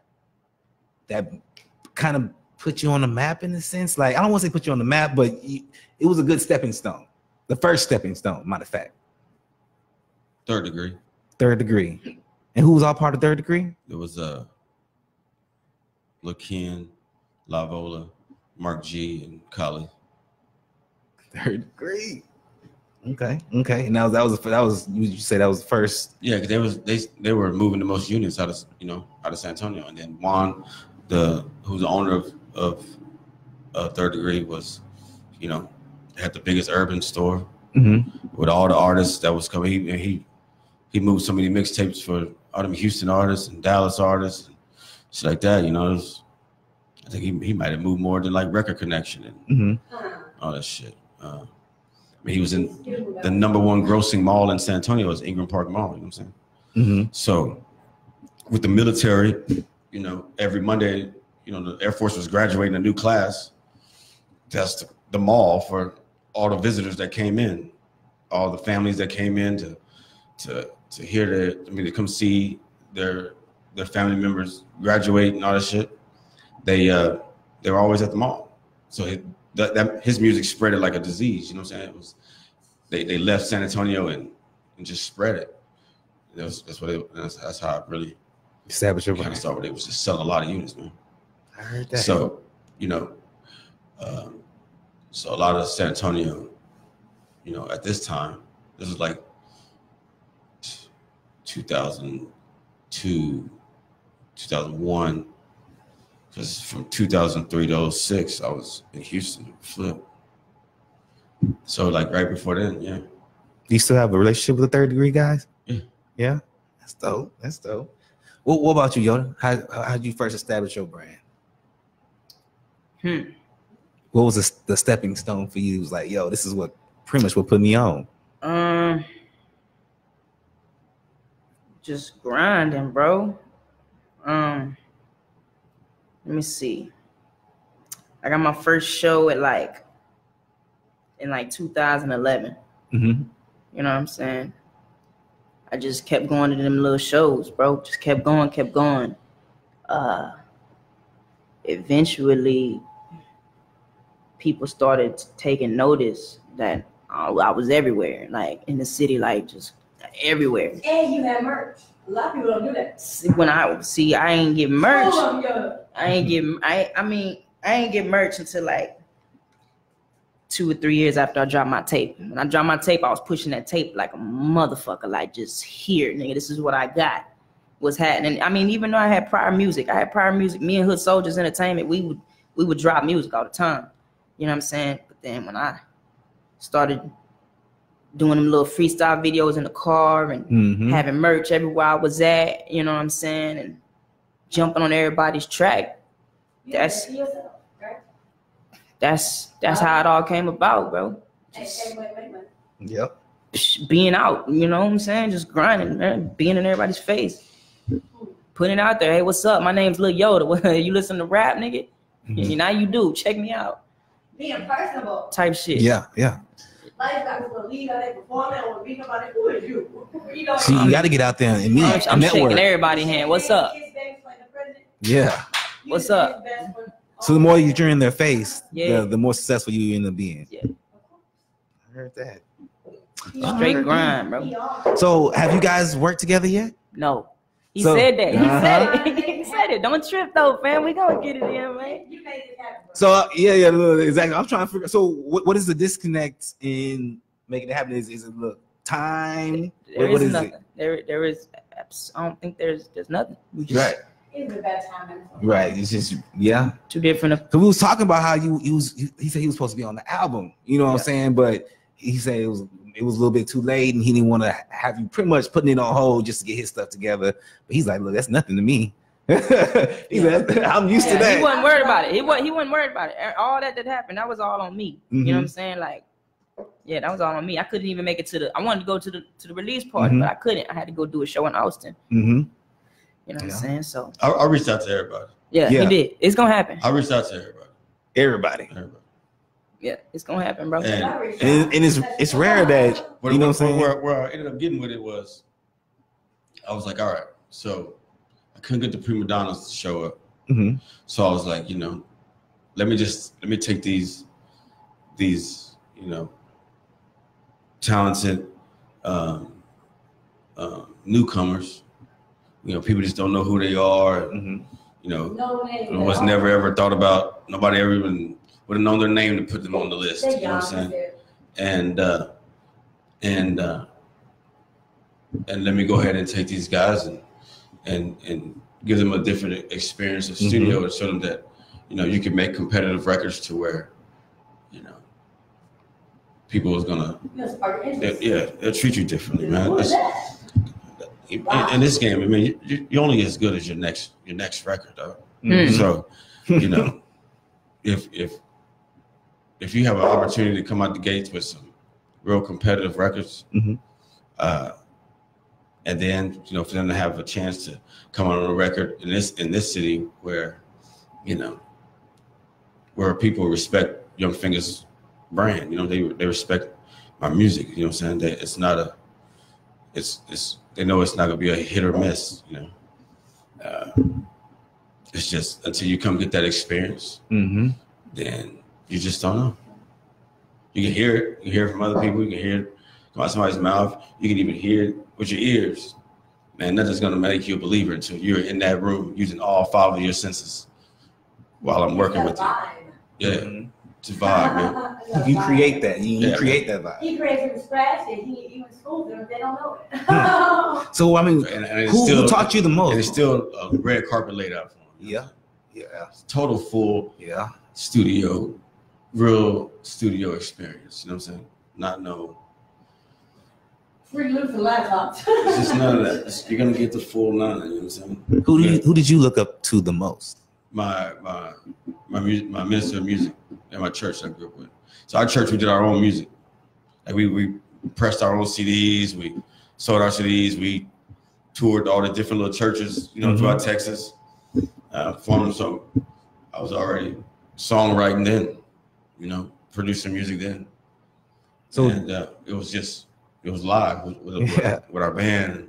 kind of put you on the map in a sense? Like, I don't want to say put you on the map, but it was a good stepping stone. The first stepping stone, matter of fact. Third Degree. And who was all part of Third Degree? It was LaKen, Lavola, Mark G, and Kali. Third Degree. Okay. And that was you say that was the first? Yeah, because they were moving the most units out of San Antonio, and then Juan, who's the owner of Third Degree, was, had the biggest urban store with all the artists that was coming. He moved so many mixtapes for all them Houston artists and Dallas artists and shit like that. I think he might have moved more than like Record Connection and all that shit. He was in the #1 grossing mall in San Antonio, was Ingram Park Mall. You know what I'm saying? So with the military, every Monday, the Air Force was graduating a new class. That's the mall for all the visitors that came in, all the families that came in to hear to come see their family members graduate and all that shit. They were always at the mall. So his music spread it like a disease. You know what I'm saying? It was they left San Antonio and just spread it. That's how I really established your brand. Started. It was just selling a lot of units, man. I heard that. So so a lot of San Antonio, at this time, this was like 2002, 2001. Because from 2003 to 06, I was in Houston, Flip. So like right before then, yeah. Do you still have a relationship with the Third Degree guys? Yeah. Yeah? That's dope. That's dope. What about you, Yoda? How did you first establish your brand? What was the stepping stone for you? It was like, yo, this is what pretty much what put me on. Just grinding, bro. Let me see. I got my first show in 2011. Mm-hmm. You know what I'm saying? I just kept going to them little shows, bro. Just kept going. Eventually, people started taking notice that I was everywhere, like in the city, like just everywhere. And you have merch. A lot of people don't do that. I ain't get merch. I ain't get merch until like 2 or 3 years after I dropped my tape. When I dropped my tape, I was pushing that tape like a motherfucker, like just here, nigga. This is what I got. What's happening? I mean, even though I had prior music, me and Hood Soldiers Entertainment, we would drop music all the time. You know what I'm saying? But then when I started doing them little freestyle videos in the car and having merch everywhere I was at, you know what I'm saying, and jumping on everybody's track, that's how it all came about, bro. Just Yep. being out, you know what I'm saying? Just grinding, man, being in everybody's face. Putting it out there, hey, what's up? My name's Lil Yoda. You listen to rap, nigga? Now you do. Check me out. Being personable. Type shit. Yeah. Life got to leave out there performing or being about it. Who are you? See, you got to get out there and meet. I'm network. shaking everybody's hand. What's up? Yeah. What's up? So the more you're in their face, Yeah. the more successful you end up being. Yeah. I heard that. Straight grind, bro. So have you guys worked together yet? No. He So- said that. He Uh-huh. said it. He said it. Don't trip though, fam. We gonna get it in, man. You made it happen, bro. So yeah, exactly. I'm trying to figure. So what is the disconnect in making it happen? Is it look time? There What is is nothing. it? There is. I don't think there's nothing. We just Right. It's a bad time. Right. It's just two different. So we was talking about how he said he was supposed to be on the album. You know what I'm saying? But he said it was a little bit too late, and he didn't want to have you pretty much putting it on hold just to get his stuff together. But he's like, look, that's nothing to me. He's like, I'm used to that. He wasn't worried about it. He wasn't worried about it. All that happened, that was all on me. You know what I'm saying? Like, yeah, that was all on me. I couldn't even make it to I wanted to go to the release party, but I couldn't. I had to go do a show in Austin. You know what I'm saying? So I reached out to everybody. yeah, he did. It's gonna happen. I reached out to everybody. Yeah, it's gonna happen, bro. And it's rare that you know what I'm saying. Where I ended up getting with it was, I was like, all right, so I couldn't get the prima donnas to show up, so I was like, let me take these talented newcomers, people just don't know who they are, was never ever thought about. Nobody ever even would have known their name to put them on the list. You know what I'm saying? And let me go ahead and take these guys and give them a different experience of studio and show them that you can make competitive records to where people is gonna they'll treat you differently, man. In this game, I mean, you're only as good as your next record, though. So if you have an opportunity to come out the gates with some real competitive records, and then for them to have a chance to come out on a record in this city where where people respect Young Fyngas brand. You know, they respect my music. You know what I'm saying? It's not a, it's they know it's not gonna be a hit or miss. You know, it's just until you come get that experience, then you just don't know. You can hear it. You can hear it from other people. You can hear it come out somebody's mouth. You can even hear it with your ears. Man, nothing's gonna make you a believer until you're in that room using all 5 of your senses while I'm working with you. Yeah, it's a vibe, man. You create that. You create that vibe. He creates it from scratch, and he in school them if they don't know it. So I mean, and who taught you the most? And it's still a red carpet laid out for him. Yeah. Total full. Yeah. Studio, real studio experience. You know what I'm saying? Not no. Free loot for laptops. It's just none of that. You're gonna get the full 9. You know what I'm saying? Who did you look up to the most? My minister of music at my church I grew up with. So our church, we did our own music. Like we pressed our own CDs, we sold our CDs, we toured all the different little churches, you know, throughout Texas. Performing, so I was already songwriting then, you know, producing music then. So and it was live with our band.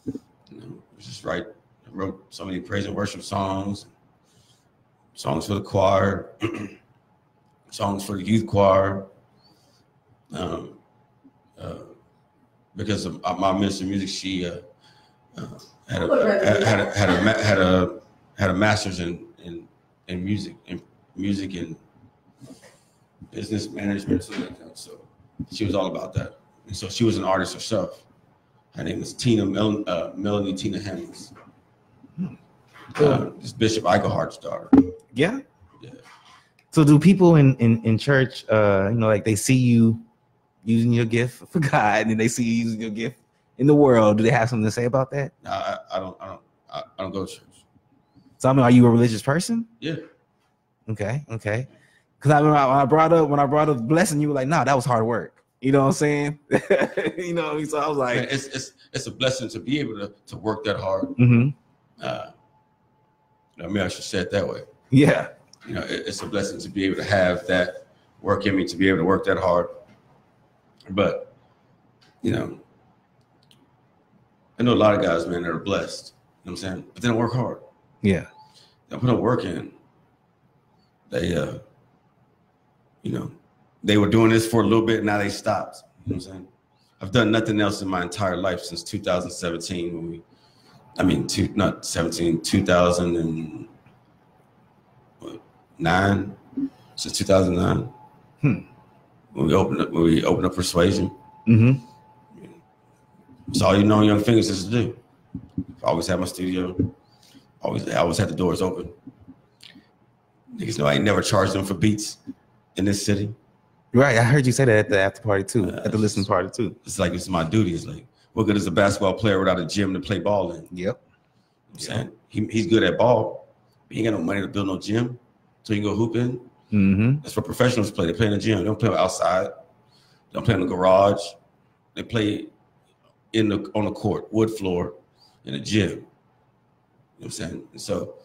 You know, it was just I wrote so many praise and worship songs for the choir, songs for the youth choir. Because of my minister of music, she had a master's in music and business management, something like that. So she was all about that. And so she was an artist herself. Her name is Melanie Tina Hemmings. It's Bishop Eichelhardt's daughter. Yeah. So do people in church, you know, like they see you using your gift for God, and then they see you using your gift in the world? Do they have something to say about that? No, I don't go to church. So I mean, are you a religious person? Yeah. Okay. Because I remember when I brought up blessing, you were like, "Nah, that was hard work." You know what I'm saying? You know, so I was like, it's a blessing to be able to work that hard. I mean, I should say it that way. Yeah. You know, it's a blessing to be able to have that work in me, to be able to work that hard. But, you know, I know a lot of guys, man, that are blessed. You know what I'm saying? But they don't work hard. Yeah. They put no work in. They, you know, they were doing this for a little bit. Now they stopped. You know what I'm saying? I've done nothing else in my entire life since 2017 2009. Since 2009. When we opened up Persuasion. It's all you know Young Fyngas is to do. I always had my studio. I always had the doors open. Niggas know I ain't never charged them for beats in this city. Right, I heard you say that at the after party too, at the listening party too. It's like it's my duty. It's like, what good is a basketball player without a gym to play ball in? Yep. I'm saying he's good at ball, but he ain't got no money to build no gym, so he can go hoop in. That's what professionals play. They play in the gym. They don't play outside. They don't play in the garage. They play on the court, wood floor, in a gym. You know what I'm saying? And so,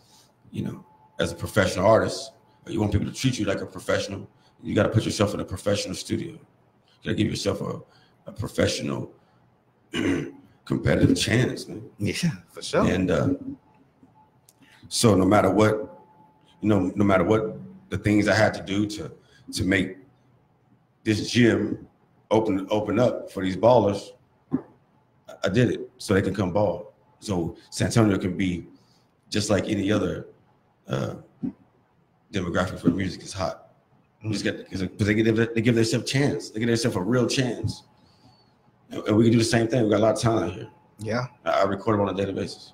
you know, as a professional artist, you want people to treat you like a professional. You got to put yourself in a professional studio. You got to give yourself a professional, competitive chance, man. Yeah, for sure. And so no matter what the things I had to do to make this gym open up for these ballers, I did it so they can come ball. So San Antonio can be just like any other demographic for music is hot. Because they give themselves a chance. They give themselves a real chance. And we can do the same thing. We got a lot of talent here. Yeah. I record them on a daily basis.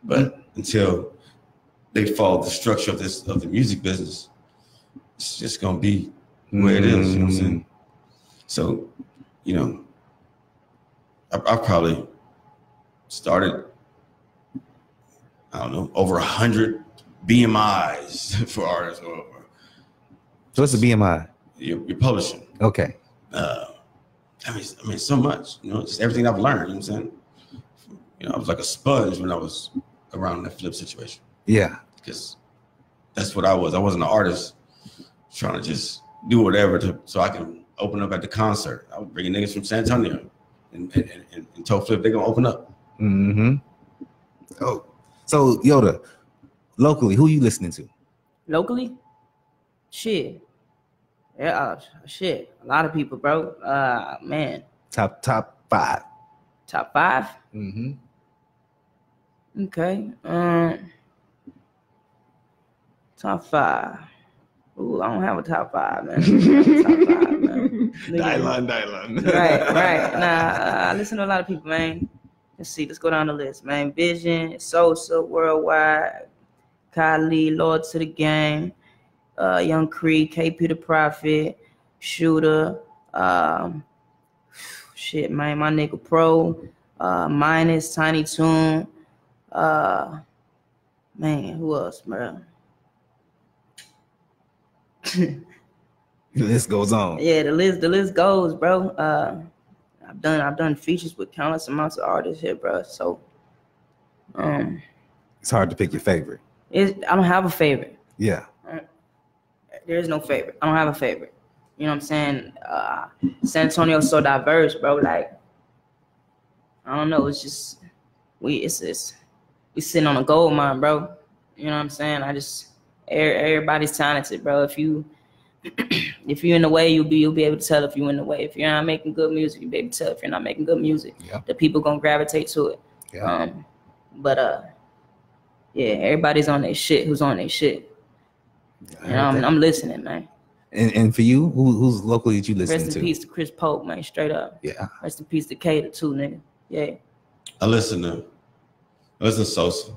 But until they follow the structure of the music business, it's just gonna be where it is. You know what I'm saying? So, you know, I probably started, I don't know, over 100 BMIs for artists. So what's the BMI? You're publishing. Okay. I mean, so much. You know, just everything I've learned. You know what I'm saying? You know, I was like a sponge when I was around that flip situation. Yeah. Because that's what I was. I wasn't an artist trying to just do whatever so I can open up at the concert. I was bringing niggas from San Antonio and toe flip. They're gonna open up. Mm-hmm. Oh, so Yoda, locally, who you listening to? Locally, shit. Yeah, shit. A lot of people, bro. Man. Top 5. Top 5. Mm-hmm. Okay. Top 5. Ooh, I don't have a top 5, man. Top 5, man. Dylan. Right. Nah, I listen to a lot of people, man. Let's see. Let's go down the list, man. Vision, Sosa, Worldwide, Kylie, Lord to the Game, Young Creek, KP the Prophet, Shooter, shit, man, my nigga Pro, Minus, Tiny Toon, man, who else, bro? The list goes on. Yeah, the list goes, bro. I've done features with countless amounts of artists here, bro. So, it's hard to pick your favorite. I don't have a favorite. Yeah. There is no favorite. I don't have a favorite. You know what I'm saying? San Antonio's so diverse, bro. Like, I don't know. It's just we sitting on a gold mine, bro. You know what I'm saying? Everybody's talented, bro. If you're in the way, you'll be able to tell if you're in the way. If you're not making good music, you'll be able to tell if you're not making good music. Yeah. The people gonna gravitate to it. Yeah. Yeah, everybody's on their shit. Who's on their shit? You know, I'm listening, man. And for you, who's locally that you listening to? Rest in peace to Chris Pope, man. Straight up. Yeah. Rest in peace to Cater too, nigga. Yeah. I listen to Sosa.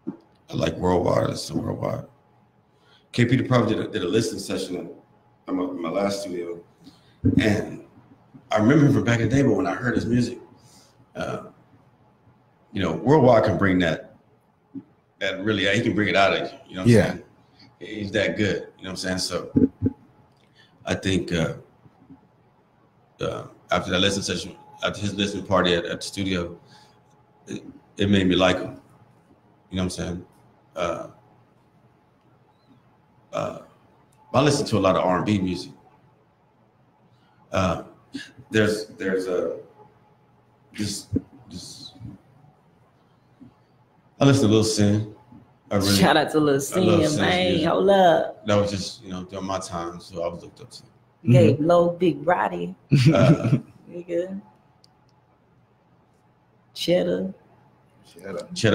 I like Worldwide. I listen to Worldwide. KP the Prophet did a listening session at my last studio, and I remember him from back in the day. But when I heard his music, Worldwide can bring that really, he can bring it out of you. You know what I'm saying? He's that good. You know what I'm saying? So I think after that listening session, after his listening party at the studio, it made me like him. You know what I'm saying? I listen to a lot of R&B music. There's this. I listen to Lil Sin. Shout out to Lil Sin, man. Hold up. That was just during my time, so I was looked up to. Gabe Low, Big Roddy. Nigga. Cheddar,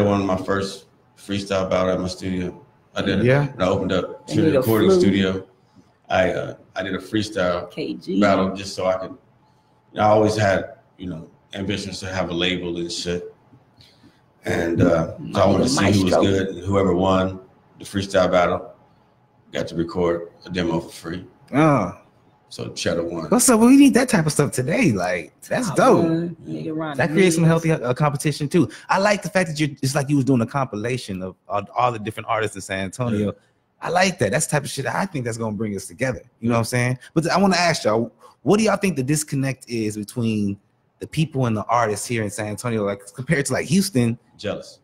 one of my first freestyle battle at my studio. I did it. Yeah. When I opened up to the recording studio, I did a freestyle KG battle just so I could. I always had ambitions to have a label and shit, and so I wanted to see who was good. And whoever won the freestyle battle got to record a demo for free. Oh. So Cheddar won. What's up? We need that type of stuff today. Like, that's dope. That creates some healthy competition too. I like the fact that it's like you was doing a compilation of all the different artists in San Antonio. Yeah. I like that. That's the type of shit I think that's gonna bring us together. You know what I'm saying? But I want to ask y'all, what do y'all think the disconnect is between the people and the artists here in San Antonio, like compared to like Houston? Jealous.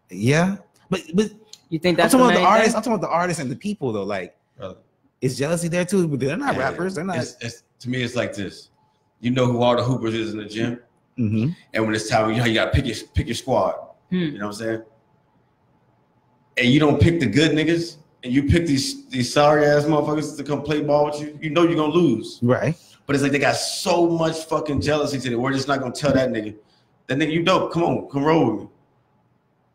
Yeah, but you think that's I'm talking about the artists and the people though. Like, brother. Is jealousy there too? But they're not rappers. They're not. To me, it's like this. You know who all the hoopers is in the gym, mm-hmm. And when it's time, you got to pick your squad. You know what I'm saying? And you don't pick the good niggas, and you pick these sorry ass motherfuckers to come play ball with you. You know you're gonna lose, right? But it's like they got so much fucking jealousy to it. We're just not gonna tell that nigga, you dope. Come on, come roll with me.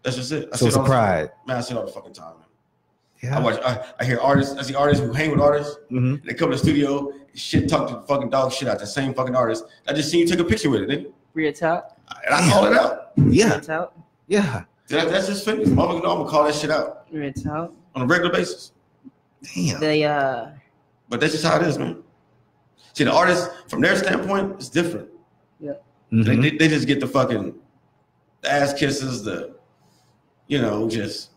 That's just it. So it's pride. Man, I see it all the fucking time, man. Yeah. I hear artists. I see artists who hang with artists. Mm-hmm. They come to the studio, shit talk to fucking dog shit out the same fucking artist. I just seen you take a picture with it, nigga. Real talk. And I call it out. Yeah. Real talk. Yeah. That's just Fyngas. Motherfucker know I'm gonna call that shit out. Real talk. On a regular basis. Damn. But that's just how it is, man. See, the artists, from their standpoint, it's different. Yeah. Mm-hmm. They just get the fucking ass kisses, just.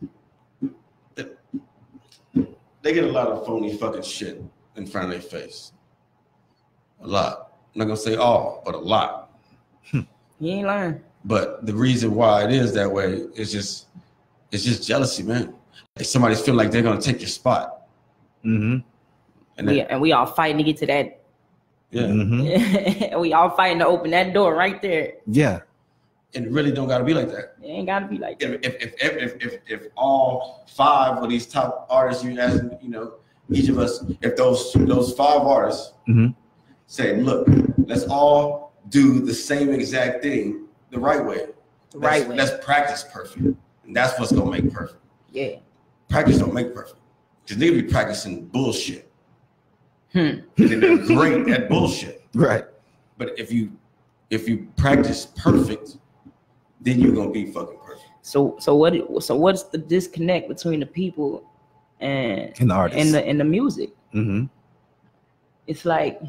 They get a lot of phony fucking shit in front of their face. A lot. I'm not gonna say all, but a lot. You ain't lying. But the reason why it is that way is it's just jealousy, man. Like somebody's feeling like they're gonna take your spot. Mm-hmm. And we all fighting to get to that. Yeah. And we all fighting to open that door right there. Yeah. And it really don't gotta be like that. It ain't gotta be like that. If all 5 of these top artists you ask, you know, each of us, if those 5 artists say, look, let's all do the same exact thing the right way. Let's practice perfect. And that's what's gonna make perfect. Yeah. Practice don't make perfect. Because they be practicing bullshit. And they're great at bullshit. Right. But if you practice perfect, then you're gonna be fucking perfect. So what's the disconnect between the people and the artists and the music? It's like,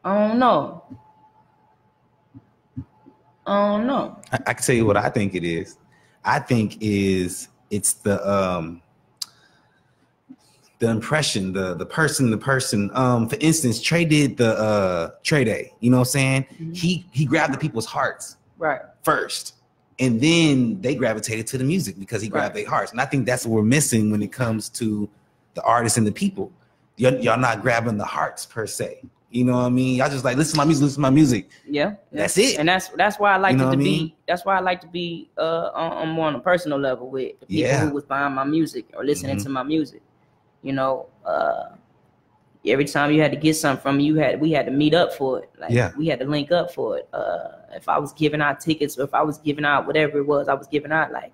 I don't know. I can tell you what I think it is. I think it's the impression, the person. For instance, Trey did the Trey Day. You know what I'm saying? He grabbed the people's hearts right first, and then they gravitated to the music because he grabbed their hearts. And I think that's what we're missing when it comes to the artists and the people. Y'all not grabbing the hearts per se. You know what I mean? Y'all just like listen to my music. Yeah. That's it. And that's why I like to mean? be. That's why I like to be on more on a personal level with the people who was buying my music or listening to my music. You know, every time you had to get something from me, we had to meet up for it. Like we had to link up for it. If I was giving out tickets or if I was giving out whatever it was I was giving out, like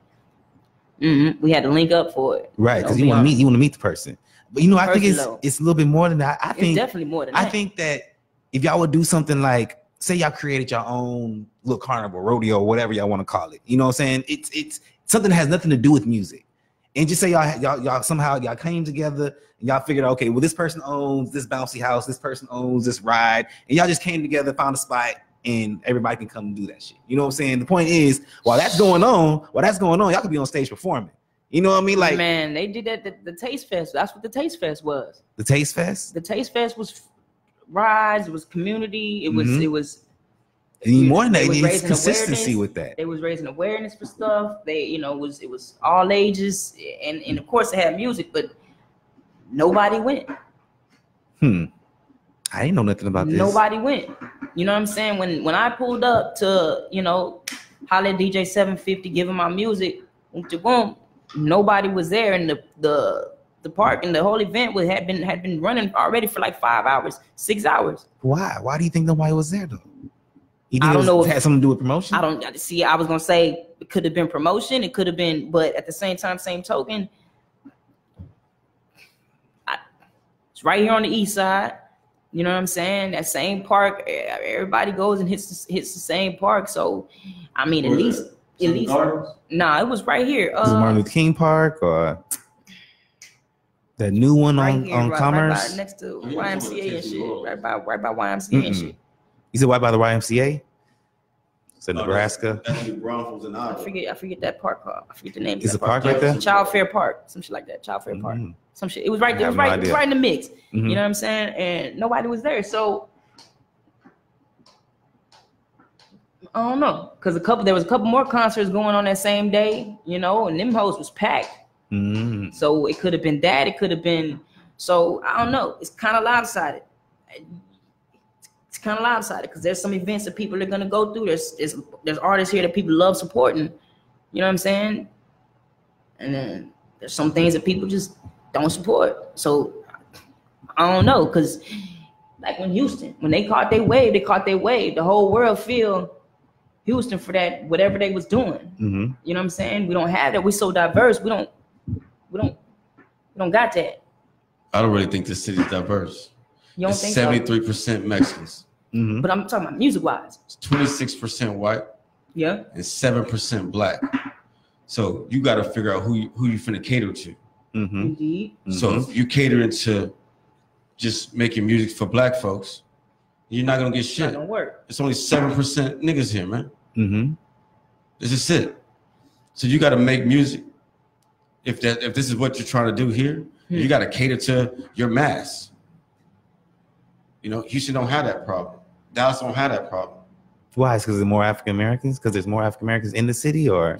we had to link up for it. Right, because you want to meet the person. But you know, I think it's a little bit more than that. I think it's definitely more than that. I think that if y'all would do something like, say y'all created your own little carnival, rodeo, whatever y'all want to call it. You know what I'm saying? It's something that has nothing to do with music. And just say y'all somehow y'all came together and y'all figured out, okay, well, this person owns this bouncy house, this person owns this ride, and y'all just came together, found a spot, and everybody can come and do that shit. You know what I'm saying? The point is, while that's going on, y'all could be on stage performing. You know what I mean? Like, man, they did that. The Taste Fest. That's what the Taste Fest was. The Taste Fest. The Taste Fest was rides. It was community. It was. More than that, they needed consistency with that. They was raising awareness for stuff. They, you know, it was all ages, and of course they had music, but nobody went. I didn't know nothing about this. Nobody went. You know what I'm saying? When I pulled up to, you know, holler at DJ 750, giving my music, boom, nobody was there, and the park and the whole event had been running already for like 5 hours, 6 hours. Why? Why do you think nobody was there though? I don't know if it had something to do with promotion. I don't see. I was gonna say it could have been promotion. It could have been, but at the same time, same token, it's right here on the east side. You know what I'm saying? That same park. Everybody goes and hits the same park. So, I mean, at least. Nah, it was right here. Was it Martin Luther King Park or that new one on Commerce? Right next to YMCA and shit. Right by YMCA and shit. You said right by the YMCA? Is it Nebraska? That's New Braunfels in Iowa. I forget that park called. I forget the name. Is the park right there? Child Fair Park, some shit like that. Child Fair Park, some shit. It was right there. It was right in the mix. You know what I'm saying? And nobody was there, so I don't know. Cause there was a couple more concerts going on that same day, you know, and them hoes was packed. So it could have been that. It could have been. So I don't know. It's kind of lopsided. It's kind of lopsided because there's some events that people are gonna go through. There's artists here that people love supporting. You know what I'm saying? And then there's some things that people just don't support. So I don't know, because like when Houston, when they caught their wave, the whole world feel Houston for that, whatever they was doing. You know what I'm saying? We don't have that. We're so diverse. We don't got that. I don't really think this city's diverse. You don't it's think 73% Mexicans. But I'm talking about music wise. It's 26% white. Yeah. And 7% black. So you got to figure out who you finna cater to. Indeed. So if you catering to just making music for black folks, you're not gonna get shit. It's not gonna work. It's only 7% niggas here, man. This is it. So you got to make music. If this is what you're trying to do here, you got to cater to your mass. You know, Houston don't have that problem. Dallas don't have that problem. Why? It's because there's more African Americans? Because there's more African Americans in the city, or?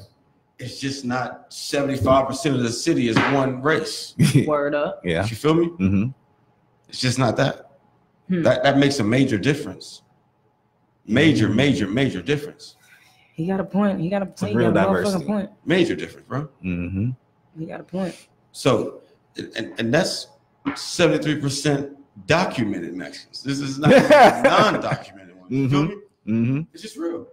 it's just not 75% of the city is one race. Word up. Yeah. You feel me? Mm-hmm. It's just not that. That makes a major difference. Major difference. He got a point. He got a point. Some real diversity. Point. Major difference, bro. Mm-hmm. He got a point. So, and that's 73% documented Mexicans. This is not non-documented ones. You feel me? Mm-hmm. It's just real.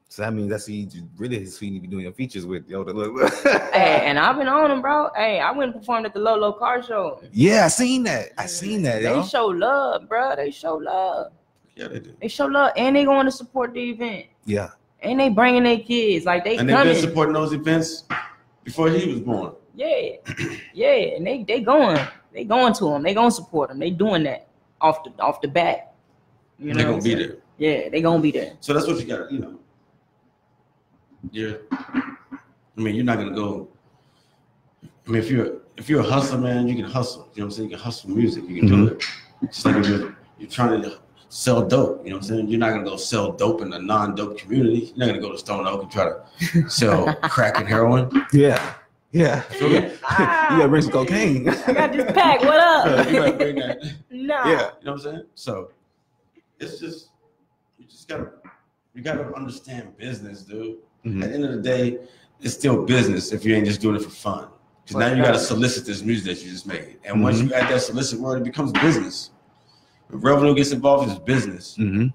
So I mean, that's who you really is who you be doing your features with, Yoda. Look. Hey, and I've been on him, bro. Hey, I went and performed at the Lolo Car Show. Yeah, I seen that. They yo. show love, bro. They show love. Yeah, they do. They show love, and they going to support the event. Yeah. And they bringing their kids, like they And coming. they've been supporting those events before he was born. Yeah, yeah, and they going to them. They gonna support them. They doing that off the bat. You know, They're gonna be there. Yeah, they gonna be there. So that's what you got. You know, you're not gonna go. I mean, if you're a hustler, man, you can hustle. You know what I'm saying? You can hustle music. You can do it. It's like if you're trying to sell dope. You know what I'm saying? You're not gonna go sell dope in a non-dope community. You're not gonna go to Stone Oak and try to sell crack and heroin. Yeah. Yeah. You gotta bring some cocaine. I got this pack. What up? You might bring that. Nah. Yeah. You know what I'm saying? So it's just you gotta understand business, dude. Mm-hmm. At the end of the day, it's still business if you ain't just doing it for fun. Because now you gotta solicit this music that you just made. And once you add that solicit word, it becomes business. If revenue gets involved, it's business. Mm-hmm.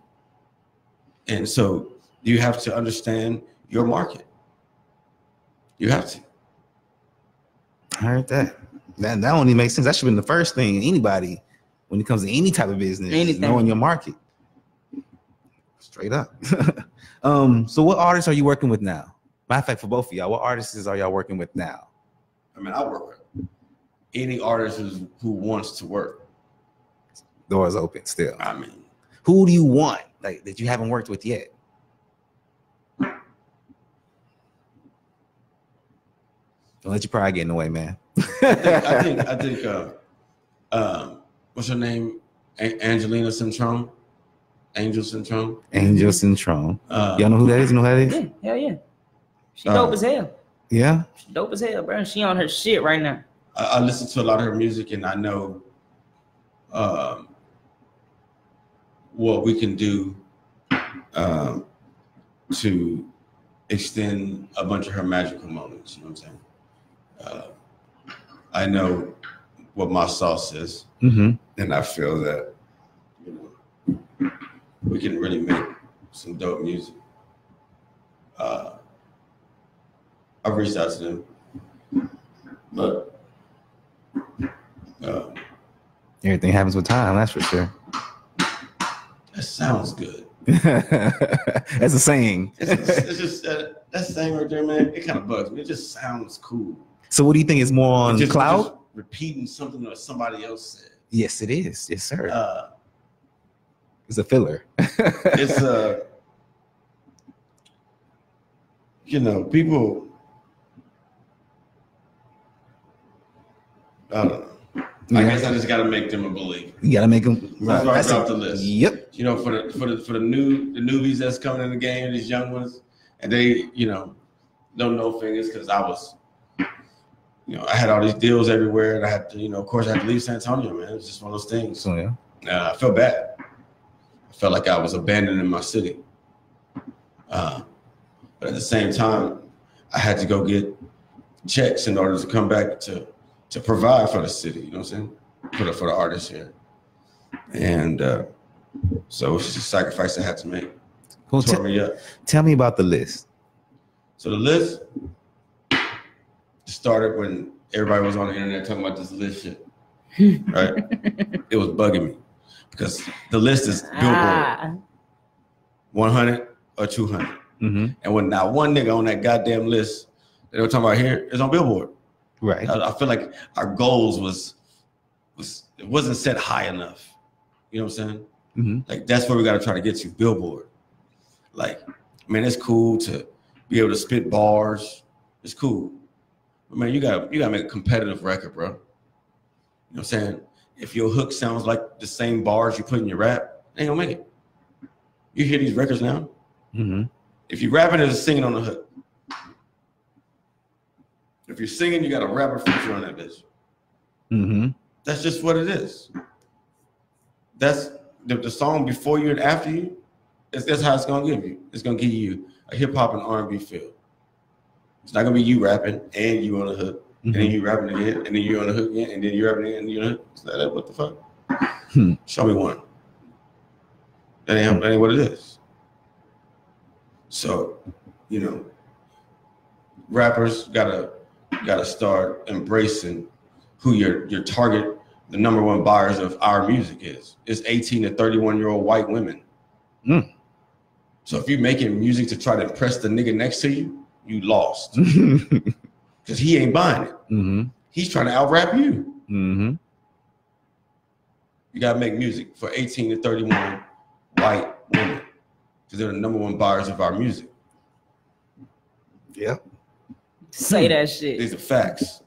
And so you have to understand your market. You have to. I heard that. That only makes sense. That should have been the first thing anybody when it comes to any type of business, Anything. knowing your market. Straight up. So what artists are you working with now? Matter of fact, for both of y'all, what artists are y'all working with now? I mean, I work with any artist who wants to work. Doors open still. I mean, Who do you want like that you haven't worked with yet? Don't let your pride get in the way, man. I think what's her name? Angelina Centrone? Angel Centrone? Angel Centrone. Y'all know who that is? You know who that is? Yeah, hell yeah. She dope as hell. Yeah. She dope as hell, bro. She on her shit right now. I listen to a lot of her music, and I know what we can do to extend a bunch of her magical moments. You know what I'm saying? I know what my sauce is, and I feel that we can really make some dope music. I've reached out to them, but everything happens with time, that's for sure. that sounds good. That's a saying. It's just that saying right there, man. It kind of bugs me. It just sounds cool. So what do you think is more on cloud? Just repeating something that somebody else said. Yes, it is. Yes, sir. It's a filler. It's people. I don't know. I guess I just got to make them a believer. You gotta make them. That's why I dropped the list. Yep. You know, for the newbies that's coming in the game, these young ones, and they don't know Fyngas because I was, I had all these deals everywhere, and I had to, of course, I had to leave San Antonio, man. It was just one of those things. So yeah. I felt bad. I felt like I was abandoning my city. But at the same time, I had to go get checks in order to come back to provide for the city. You know what I'm saying? For the artists here. And so it's just a sacrifice I had to make. Well, tell me about the list. So the list started when everybody was on the internet talking about this list shit. Right? It was bugging me because the list is Billboard 100 or 200. And when not one nigga on that goddamn list that they were talking about here is on Billboard. Right. I feel like our goals it wasn't set high enough. You know what I'm saying? Like that's where we got to try to get to, Billboard. Like, man, it's cool to be able to spit bars. It's cool. But man, you gotta make a competitive record, bro. You know what I'm saying? If your hook sounds like the same bars you put in your rap, they ain't gonna make it. You hear these records now? If you rapping and singing on the hook, If you're singing, you got a rapper feature on that bitch. Mm-hmm. That's just what it is. That's the song before you and after you. That's how it's gonna give you. It's gonna give you a hip hop and R&B feel. It's not gonna be you rapping and you on the hook, and then you rapping again, and then you on the hook again, and then you rapping again, and you on the hook. It's like that. What the fuck? Show me one. That ain't what it is. So, rappers gotta start embracing who your target, the number one buyers of our music is. It's 18 to 31-year-old white women. So if you're making music to try to impress the nigga next to you, you lost. Because he ain't buying it. He's trying to out-rap you. You gotta make music for 18 to 31 white women. Because they're the number one buyers of our music. Yeah. Say that shit. These are facts.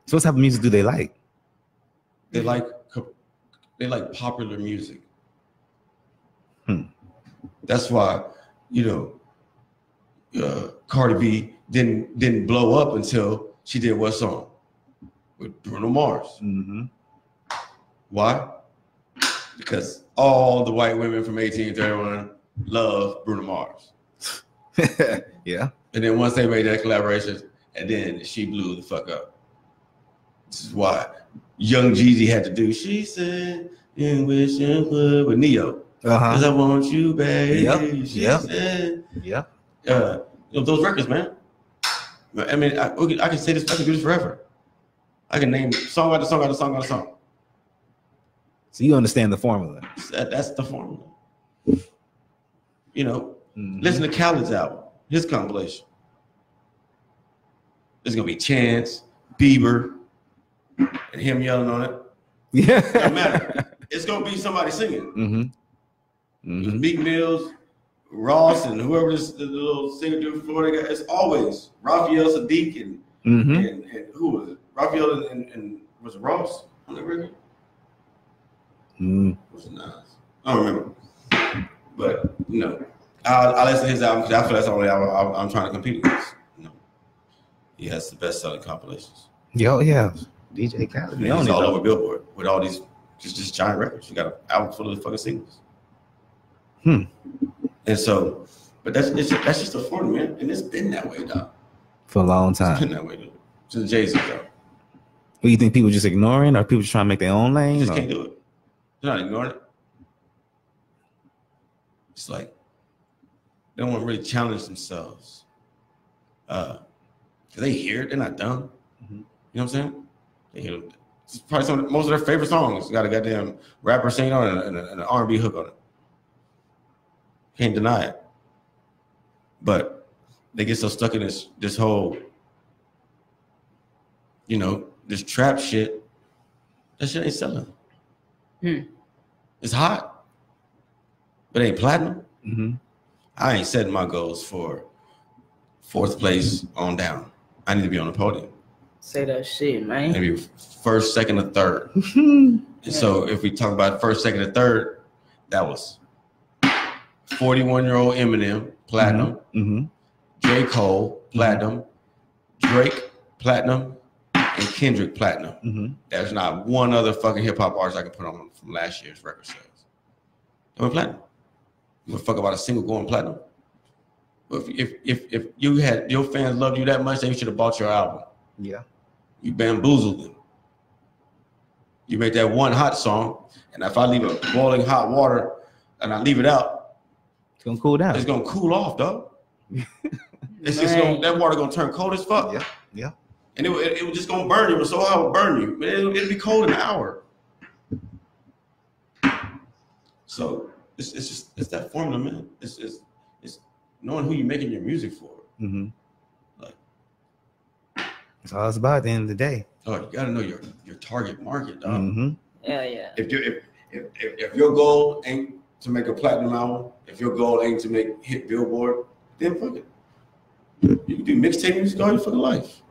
So what type of music do they like? They like popular music. That's why, Cardi B didn't blow up until she did what song? With Bruno Mars. Why? Because all the white women from 1831 love Bruno Mars. Yeah. And then once they made that collaboration, and then she blew the fuck up. This is why Young Jeezy had to do She Said You Wish You Would with Neo. Because I want you, baby. Yep. Those records, man. I mean, I can say this, I can do this forever. I can name song after song after song after song. So you understand the formula. That's the formula. Listen to Khaled's album, his compilation. There's gonna be Chance, Bieber, and him yelling on it. Yeah. Doesn't matter. It's gonna be somebody singing. Meek Mills, Ross, and whoever the little singer dude from Florida guy. It's always Raphael Sadiq and who was it? Raphael and was it Ross on that record? Was it Nas? I don't remember. But I listen to his album because I feel that's the only album I'm trying to compete against. He has the best-selling compilations. Yo, yeah. DJ Khaled. He's all over Billboard with all these just giant records. You got an album full of fucking singles. And so, but that's just a form, man. And it's been that way, dog. For a long time. It's been that way, dude. Since Jay-Z, though. What, you think people just ignoring, or people just trying to make their own lane? They just can't do it. They're not ignoring it. It's like they don't want to really challenge themselves. They hear it, they're not dumb. You know what I'm saying? They hear it. It's probably most of their favorite songs got a goddamn rapper singing on it and an R&B hook on it. Can't deny it. But they get so stuck in this whole, this trap shit. That shit ain't selling. It's hot, but it ain't platinum. I ain't setting my goals for 4th place on down. I need to be on the podium. Say that shit, man. Maybe 1st, 2nd, or 3rd. And so if we talk about 1st, 2nd, or 3rd, that was 41-year-old Eminem, platinum. J. Cole, platinum. Drake, platinum. And Kendrick, platinum. There's not one other fucking hip-hop artist I can put on from last year's record sales. I went platinum. You give a fuck about a single going platinum? If you had your fans loved you that much, they should have bought your album. Yeah. You bamboozled them. You make that one hot song, and if I leave a boiling hot water and I leave it out, it's gonna cool down. It's gonna cool off, dog. It's just that water gonna turn cold as fuck. Yeah. And it was just gonna burn you. So how it would burn you? But it'll be cold in an hour. So it's that formula, man. It's knowing who you're making your music for. Like, that's all it's about at the end of the day. Oh, you gotta know your target market, dog. Yeah. If your goal ain't to make a platinum album, if your goal ain't to hit Billboard, then fuck it. You can do mixtape music all your fucking life.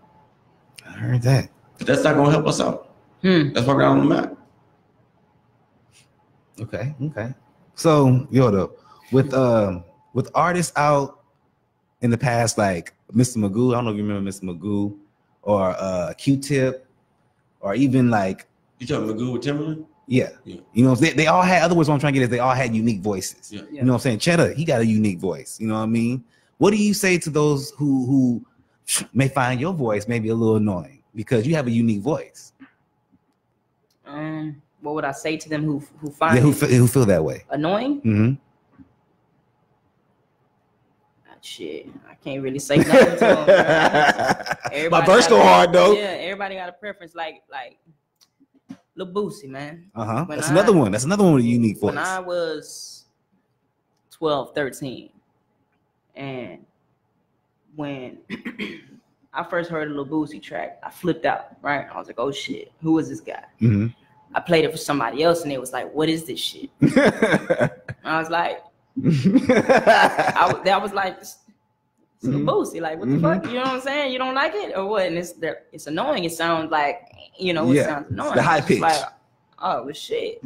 I heard that. But that's not gonna help us out. That's why we're on the map. Okay. So, Yoda, with artists out in the past, like Mr. Magoo, I don't know if you remember Mr. Magoo, or Q-Tip, or even like you talking Magoo with Timberland? Yeah. You know what I'm saying? They all had, other words what I'm trying to get is they all had unique voices. Yeah. You know what I'm saying? Cheddar, he got a unique voice. You know what I mean? What do you say to those who may find your voice maybe a little annoying because you have a unique voice? What would I say to them who find who feel that way? Annoying? Mm-hmm. Shit, I can't really say nothing to them. My verse go hard though. Yeah, everybody got a preference. Like Lil Boosie, man. That's another one. That's another one with a unique voice. When I was 12, 13, and when I first heard a Lil Boosie track, I flipped out. Right, I was like, "Oh shit, who is this guy?" Mm-hmm. I played it for somebody else, and it was like, "What is this shit?" I was like, that was like, it's Lil Boosie. Like, what the fuck? You know what I'm saying? You don't like it or what? And it's annoying. It sounds like, it sounds annoying. The high pitch. Like, oh well, shit.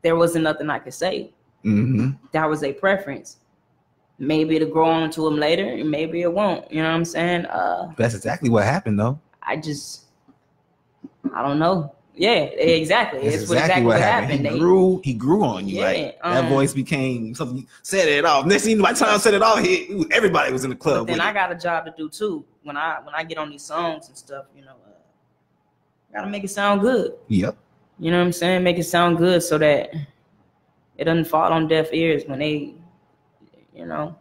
There wasn't nothing I could say. That was a preference. Maybe it'll grow on to him later, and maybe it won't. You know what I'm saying? That's exactly what happened, though. I don't know. Yeah, exactly. It's exactly what happened. He grew on you. Like that voice became something. You said it off. Next thing, by the time I said it off, everybody was in the club. But then I got a job to do too. When I get on these songs and stuff, gotta make it sound good. Yep. You know what I'm saying? Make it sound good so that it doesn't fall on deaf ears when they, Well,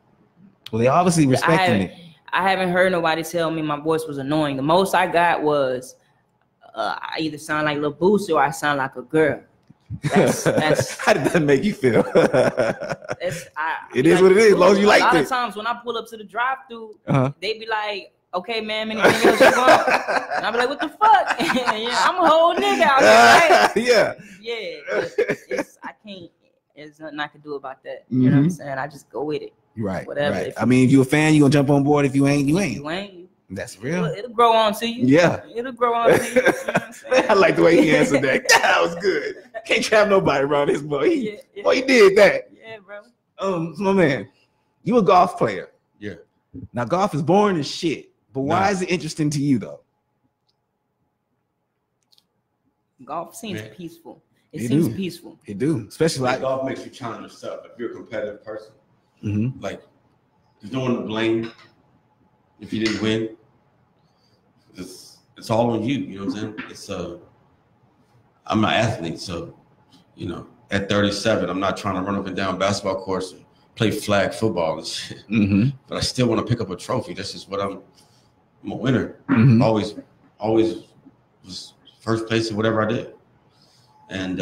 they obviously respecting it. I haven't heard nobody tell me my voice was annoying. The most I got was I either sound like Lil Boosie or I sound like a girl. That's How did that make you feel? It is what it is. As long as you like it. A lot of times when I pull up to the drive-through, they be like, "Okay, man, anything else you want?" And I be like, "What the fuck?" I'm a whole nigga out here, right? Yeah. I can't. There's nothing I can do about that. You know what I'm saying? I just go with it. Right. Whatever. Right. I mean, if you're a fan, you gonna jump on board. If you ain't, you ain't. You ain't. That's real. It'll grow on to you. Yeah. It'll grow on to you. You know what I'm saying? I like the way he answered that. That was good. Can't trap nobody around this boy. He did that. Yeah, bro. My man, you a golf player. Yeah. Now golf is boring as shit, but why is it interesting to you though? Golf seems peaceful. It seems peaceful. It do, especially like golf makes you challenge yourself. If you're a competitive person, like there's no one to blame if you didn't win. It's all on you. You know what I'm saying? I'm an athlete, so at 37, I'm not trying to run up and down basketball courts and play flag football and shit. But I still want to pick up a trophy. That's just what I'm a winner. Always was first place in whatever I did. And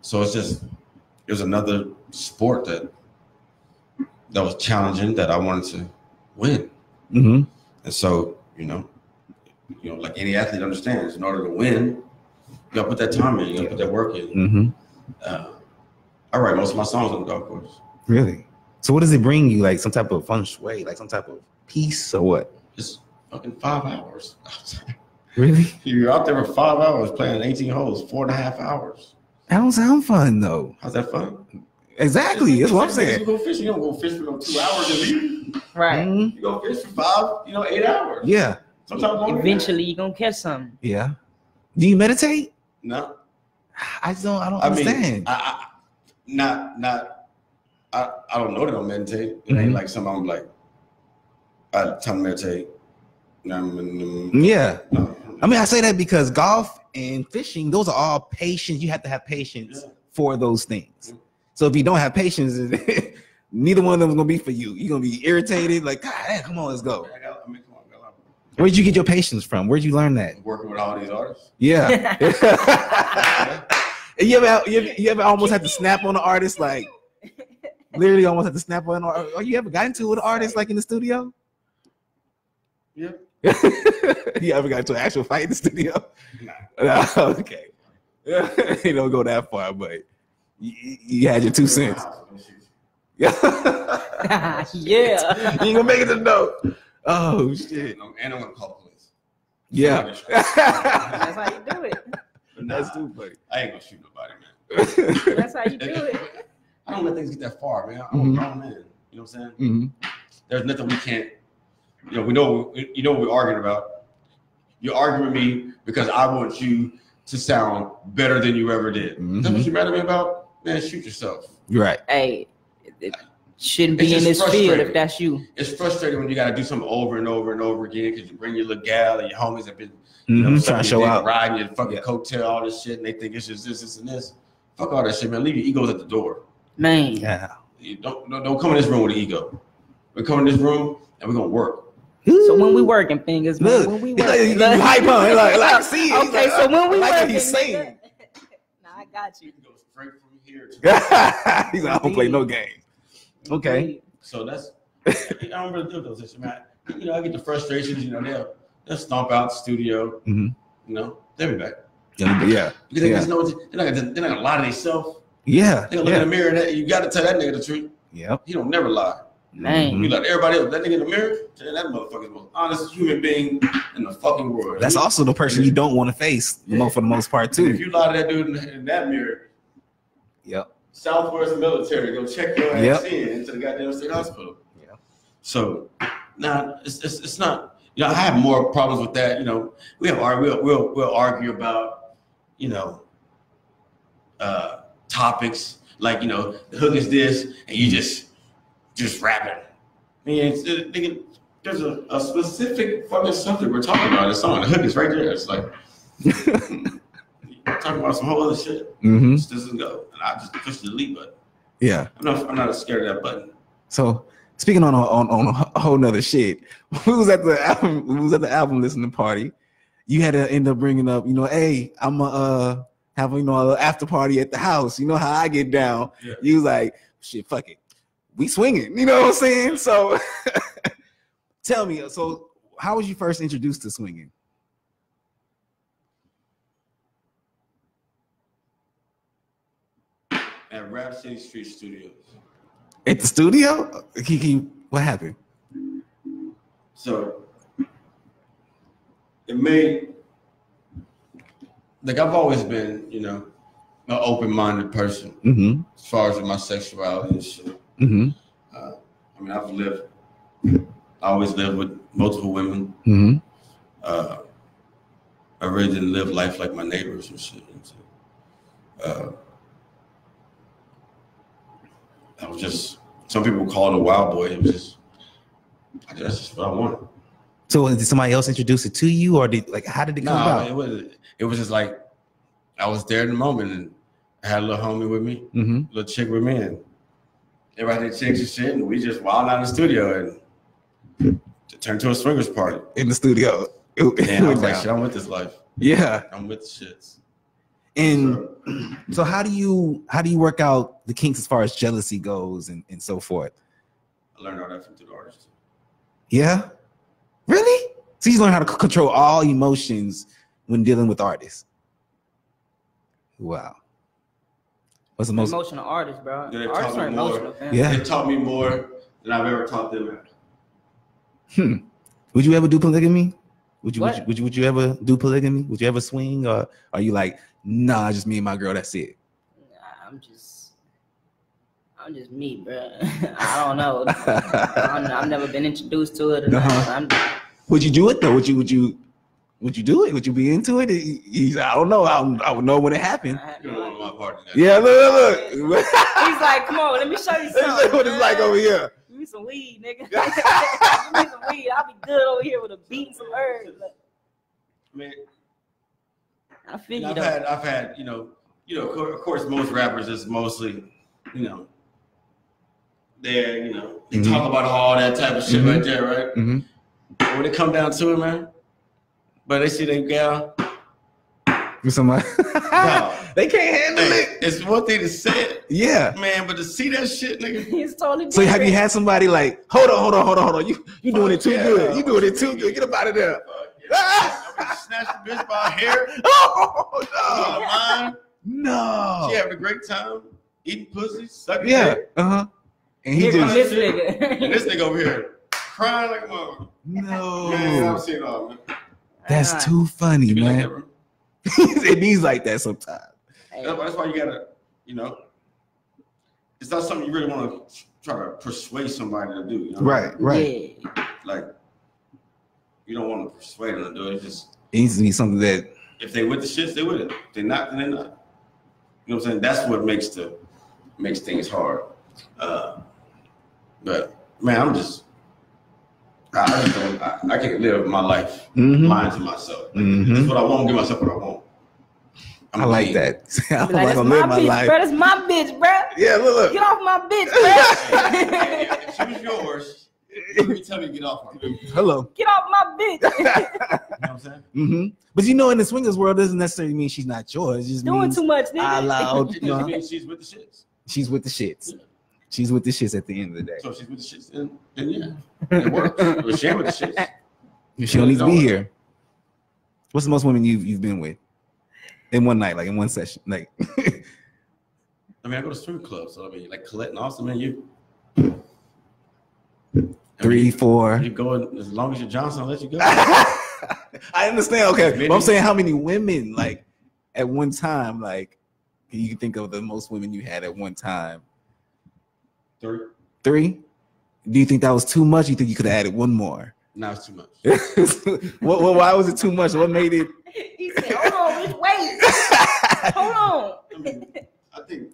so it was another sport that was challenging that I wanted to win. And so, like any athlete understands, in order to win, you gotta put that time in, you gotta put that work in. I write most of my songs on the golf course. Really? So what does it bring you? Like some type of feng shui, like some type of peace or what? Just fucking 5 hours. Really? You're out there for 5 hours playing 18 holes, 4.5 hours. That don't sound fun though. How's that fun? Exactly. That's what I'm saying. You go fishing, you don't go fish for 2 hours and leave. Right. You go fish for 5, 8 hours. Yeah. Sometimes eventually you're gonna catch something. Yeah. Do you meditate? No. I don't understand. I don't know that I meditate. It ain't like something I'm like, time to meditate. Yeah. No. I mean, I say that because golf and fishing, those are all patience. You have to have patience for those things. So if you don't have patience, neither one of them is gonna be for you. You're gonna be irritated, like, God, come on, let's go. Where'd you get your patience from? Where'd you learn that? Working with all these artists. Yeah. You ever almost had to snap on an artist, like literally almost had to snap on an artist? Or you ever got into an artist like in the studio? Yeah. You ever got into an actual fight in the studio? Nah. Okay. You don't go that far, but you had your 2 cents. Yeah. You ain't gonna make it to know. Oh shit. And I'm gonna call the police. Yeah. That's how you do it. That's too funny. I ain't gonna shoot nobody, man. That's how you do it. I don't let things get that far, man. I'm a grown man. You know what I'm saying? There's nothing we can't. We know what we're arguing about. You're arguing with me because I want you to sound better than you ever did. That's what you're mad at me about? Man, shoot yourself. You're right. Hey, it shouldn't be in this field if that's you. It's frustrating when you got to do something over and over and over again because you bring your little gal and your homies have been trying to show out, riding your fucking coattail, all this shit, and they think it's just this, and this. Fuck all that shit, man. Leave your egos at the door. Man. Yeah. You don't come in this room with an ego. We come in this room and we're gonna work. So when we working, Fyngas, man, when we working, you hype on, like see. Okay, so when we working, he's saying. Nah, I got you. You can go straight from here. He's like, I don't play no game. Okay. So that's I don't really do those issues, man. You know, I get the frustrations. You know, they'll stomp out the studio. You know, they'll be back. Yeah. Because they just know they're not gonna lie to themselves. Yeah. They gonna look in the mirror. And you got to tell that nigga the truth. Yep. He don't never lie. Man. You like everybody else. That nigga in the mirror, that motherfucker's the most honest human being in the fucking world. That's also the person you don't want to face for the most part too. If you lie to that dude in that mirror, Southwest military, go check your ass into the goddamn state hospital. Yeah. So now it's not. You know, I have more problems with that. You know, we'll argue about, you know, topics like, you know, the hook is this, and you just rap it. I mean, there's a specific fucking subject we're talking about. It's on the hook is right there. It's like talking about some whole other shit. This doesn't go, and I just push the delete button. Yeah, I'm not scared of that button. So speaking on a whole nother shit, we was at the album listening party. You had to end up bringing up, you know, hey, I'm having, you know, an after party at the house. You know how I get down. Yeah. You was like, shit, fuck it, we swinging. You know what I'm saying? So tell me, so how was you first introduced to swinging? At Rap City Street Studios. At the studio? What happened? So it made, like, I've always been, you know, an open-minded person as far as my sexuality and shit. I mean, I always lived with multiple women. I really didn't live life like my neighbors and shit. I was just, some people call it a wild boy. It was just, that's just what I wanted. So did somebody else introduce it to you, or how did it come about? It was just like, I was there in the moment, and I had a little homie with me, little chick with me, and everybody had chicks and shit, and we just wild out in the studio, and it turned to a swingers party. In the studio. And I was like, shit, I'm with this life. Yeah. I'm with the shits. And so how do you work out the kinks as far as jealousy goes and so forth? I learned all that from the artists. Yeah? Really? So you learn how to control all emotions when dealing with artists. Wow. What's the most emotional artist, bro? Yeah, artists are emotional. Yeah. They taught me more than I've ever taught them. Would you ever do polygamy? Would you ever do polygamy? Would you ever swing, or are you like, nah, just me and my girl, that's it? Nah, I'm just me, bro. I don't know. I've never been introduced to it. Would you do it though? Would you do it? Would you be into it? He's, I don't know. I would know when it happened. You don't want my partner. Yeah, look. He's like, come on, let me show you something. What it's like over here. Give me some weed, nigga. Give me some weed. I'll be good over here with a beat and some herbs. I mean, I feel you. I've had, you know, of course, most rappers is mostly, you know, they talk about all that type of shit right there, right? But when it come down to it, man, but they see they gal. Somebody. No. They can't handle it. It's one thing to say it. Yeah. Man, but to see that shit, nigga. It's totally different. So have you had somebody like, hold on. You doing it too good. You doing it too good. Get up out of there. I snatched the bitch by her hair. Oh, no. She having a great time eating pussy, sucking dick. And he just this nigga. And this nigga over here crying like a mother. No. Man, I've seen it all, man. That's too funny, man. Like it needs like that sometimes. That's why you gotta, you know, it's not something you really want to try to persuade somebody to do. You know? Right. Yeah. Like, you don't want to persuade them to do it. It's just It needs to be something that if they with the shits, they with it. If they not, then they not. You know what I'm saying? That's what makes things hard. But man, I just don't. I can't live my life lying to myself. Like, this is what I want. Give myself what I want. I like that. I'm like, gonna live my life. Bro, that's my bitch, bro. Yeah, look. Get off my bitch, bro. If she was yours, you tell me to get off her. Hello. Get off my bitch. You know what I'm saying? But you know, in the swingers world, doesn't necessarily mean she's not yours. It just Doing means too much, nigga. I allowed. It just means she's with the shits. She's with the shits. Yeah. She's with the shits at the end of the day. So if she's with the shits, then yeah, it works. But she ain't with the shits. She don't need to be here. What's the most women you've been with in one night, like in one session? Like, I mean, I go to swim clubs, so I mean, like Colette and Austin, man, you 3, 4. You go as long as you're Johnson, I'll let you go. I understand. Okay, but I'm saying how many women, like, at one time, like, can you think of the most women you had at one time? 3. 3? Do you think that was too much? You think you could have added one more? No, it's too much. Why was it too much? What made it? He said, hold on, Rich, wait. Hold on. I mean, I think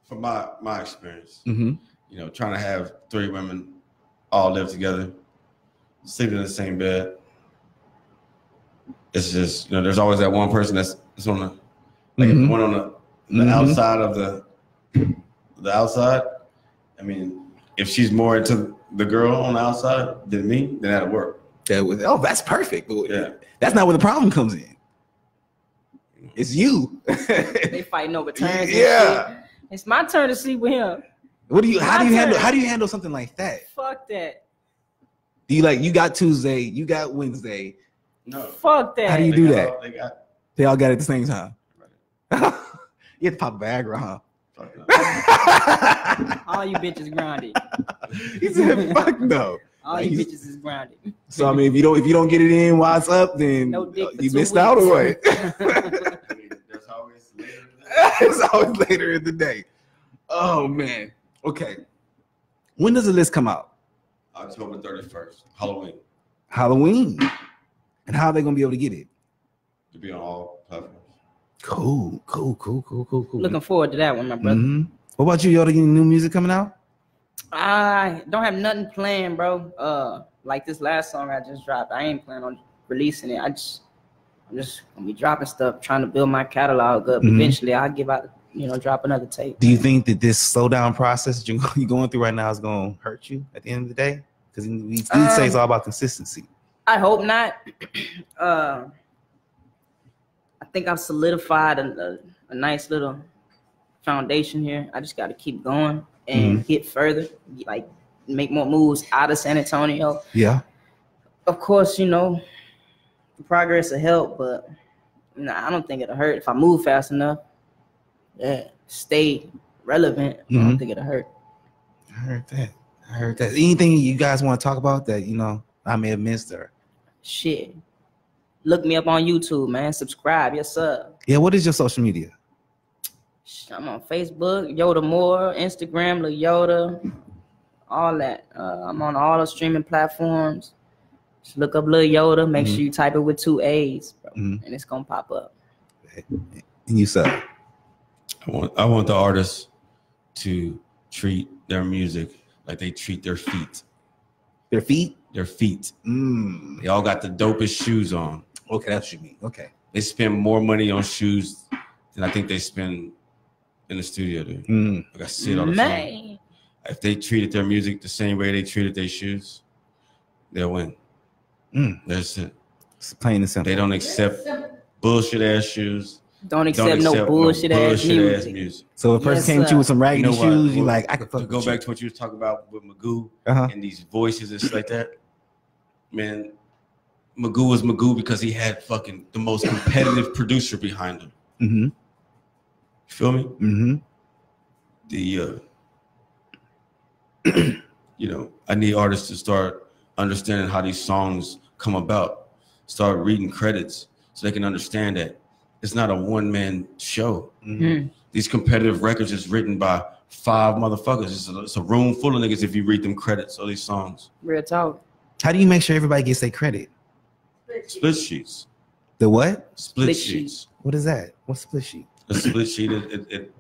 from my experience, you know, trying to have 3 women all live together, sleeping in the same bed. It's just, you know, there's always that one person that's on the one on the outside of the outside. I mean, if she's more into the girl on the outside than me, then that'll work. That's perfect. Yeah. That's not where the problem comes in. It's you. They fighting over turns. Yeah. And shit. It's my turn to sleep with him. How do you handle something like that? Fuck that. Do you you got Tuesday, you got Wednesday? No. Fuck that. How do you do that? They all got it at the same time. Right. You have to pop a Viagra, huh? All you bitches grounded. He said, "Fuck no." All you bitches is grounded. So I mean, if you don't get it in while it's up, then No dick for you 2 missed weeks. out or what? There's always later. It's always later in the day. Oh man. Okay. When does the list come out? October 31st, Halloween. Halloween. And how are they gonna be able to get it? To be on all platforms. Cool. Looking forward to that one, my brother. What about you, Yoda? Any new music coming out? I don't have nothing planned, bro. Like this last song I just dropped, I ain't planning on releasing it. I'm just gonna be dropping stuff, trying to build my catalog up. Eventually, I'll give out, drop another tape. Do you think that this slow down process that you're going through right now is gonna hurt you at the end of the day? Because we did say it's all about consistency. I hope not. I think I've solidified a nice little foundation here. I just got to keep going and get further, like make more moves out of San Antonio. Yeah. Of course, the progress will help, but I don't think it'll hurt if I move fast enough. Yeah, stay relevant. I don't think it'll hurt. I heard that. Anything you guys want to talk about that I may have missed or? Shit. Look me up on YouTube, man. Subscribe. Yes, sir. Yeah, what is your social media? I'm on Facebook, Yoda Moore, Instagram, Lil Yoda, all that. I'm on all the streaming platforms. Just look up Lil Yoda. Make sure you type it with 2 A's, bro, and it's gonna pop up. And you, sir? I want the artists to treat their music like they treat their feet. Their feet? Their feet. They all got the dopest shoes on. Okay, that's what you mean. Okay. They spend more money on shoes than I think they spend in the studio, dude. Like I see it all the time. If they treated their music the same way they treated their shoes, they'll win. That's it. It's plain and simple. They don't accept bullshit ass shoes. Don't accept no bullshit ass music. So if a person came to you with some raggedy shoes, you like, I could fuck go back to what you was talking about with Magoo and these voices and shit like that. Man, Magoo was Magoo because he had fucking the most competitive producer behind him. You feel me? I need artists to start understanding how these songs come about. Start reading credits so they can understand that it's not a one-man show. These competitive records is written by 5 motherfuckers. It's a room full of niggas if you read them credits of these songs. Real talk. How do you make sure everybody gets their credit? Split sheets. The what? Split sheets. What is that? What's split sheet? A split sheet. It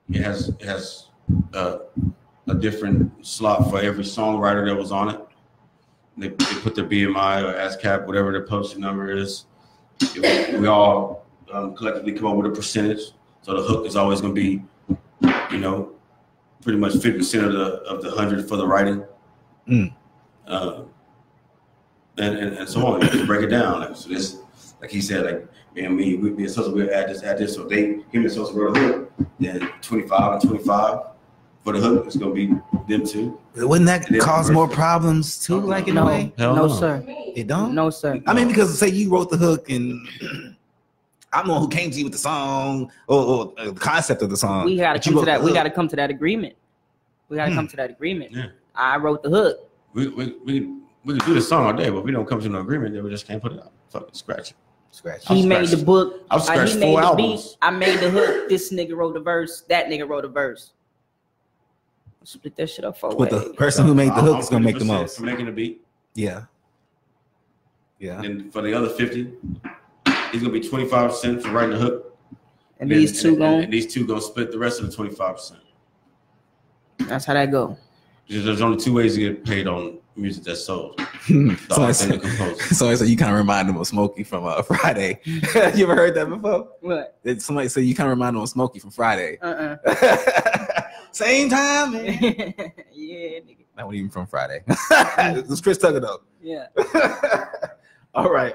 has a different slot for every songwriter that was on it. They put their BMI or ASCAP, whatever their posting number is. We all collectively come up with a percentage. So the hook is always going to be, you know, pretty much 50% of the 100 for the writing. And so on. You break it down. Like, so this, like he said, like me and Sosa, we'll add this. So him and Sosa wrote a hook. Then 25 and 25 for the hook. It's gonna be them two. Wouldn't that cause more problems too? Like in a way? No, sir. It don't. No, sir. I mean, because say you wrote the hook and I'm the one who came to you with the song or the concept of the song. We gotta come to that. We gotta come to that agreement. We gotta come to that agreement. Yeah. I wrote the hook. We could do the song all day, but we don't come to an agreement. Then we just can't put it out. Fucking scratch it. Scratch. He made the book. I've scratched he made 4 the albums. beat. I made the hook. This nigga wrote the verse. That nigga wrote a verse. Split that shit up 4 With ways. the person who made the hook is gonna make the most. For making the beat. Yeah. Yeah. And for the other 50, he's gonna be 25% for writing the hook. And these two gonna split the rest of the 25%. That's how that go. There's only 2 ways to get paid on music that's sold. Somebody said you kind of remind them of Smokey from Friday. You ever heard that before? What? Somebody said you kind of remind them of Smokey from Friday. Same time, man. Yeah, nigga. That wasn't even from Friday. It was Chris Tucker though. Yeah. All right.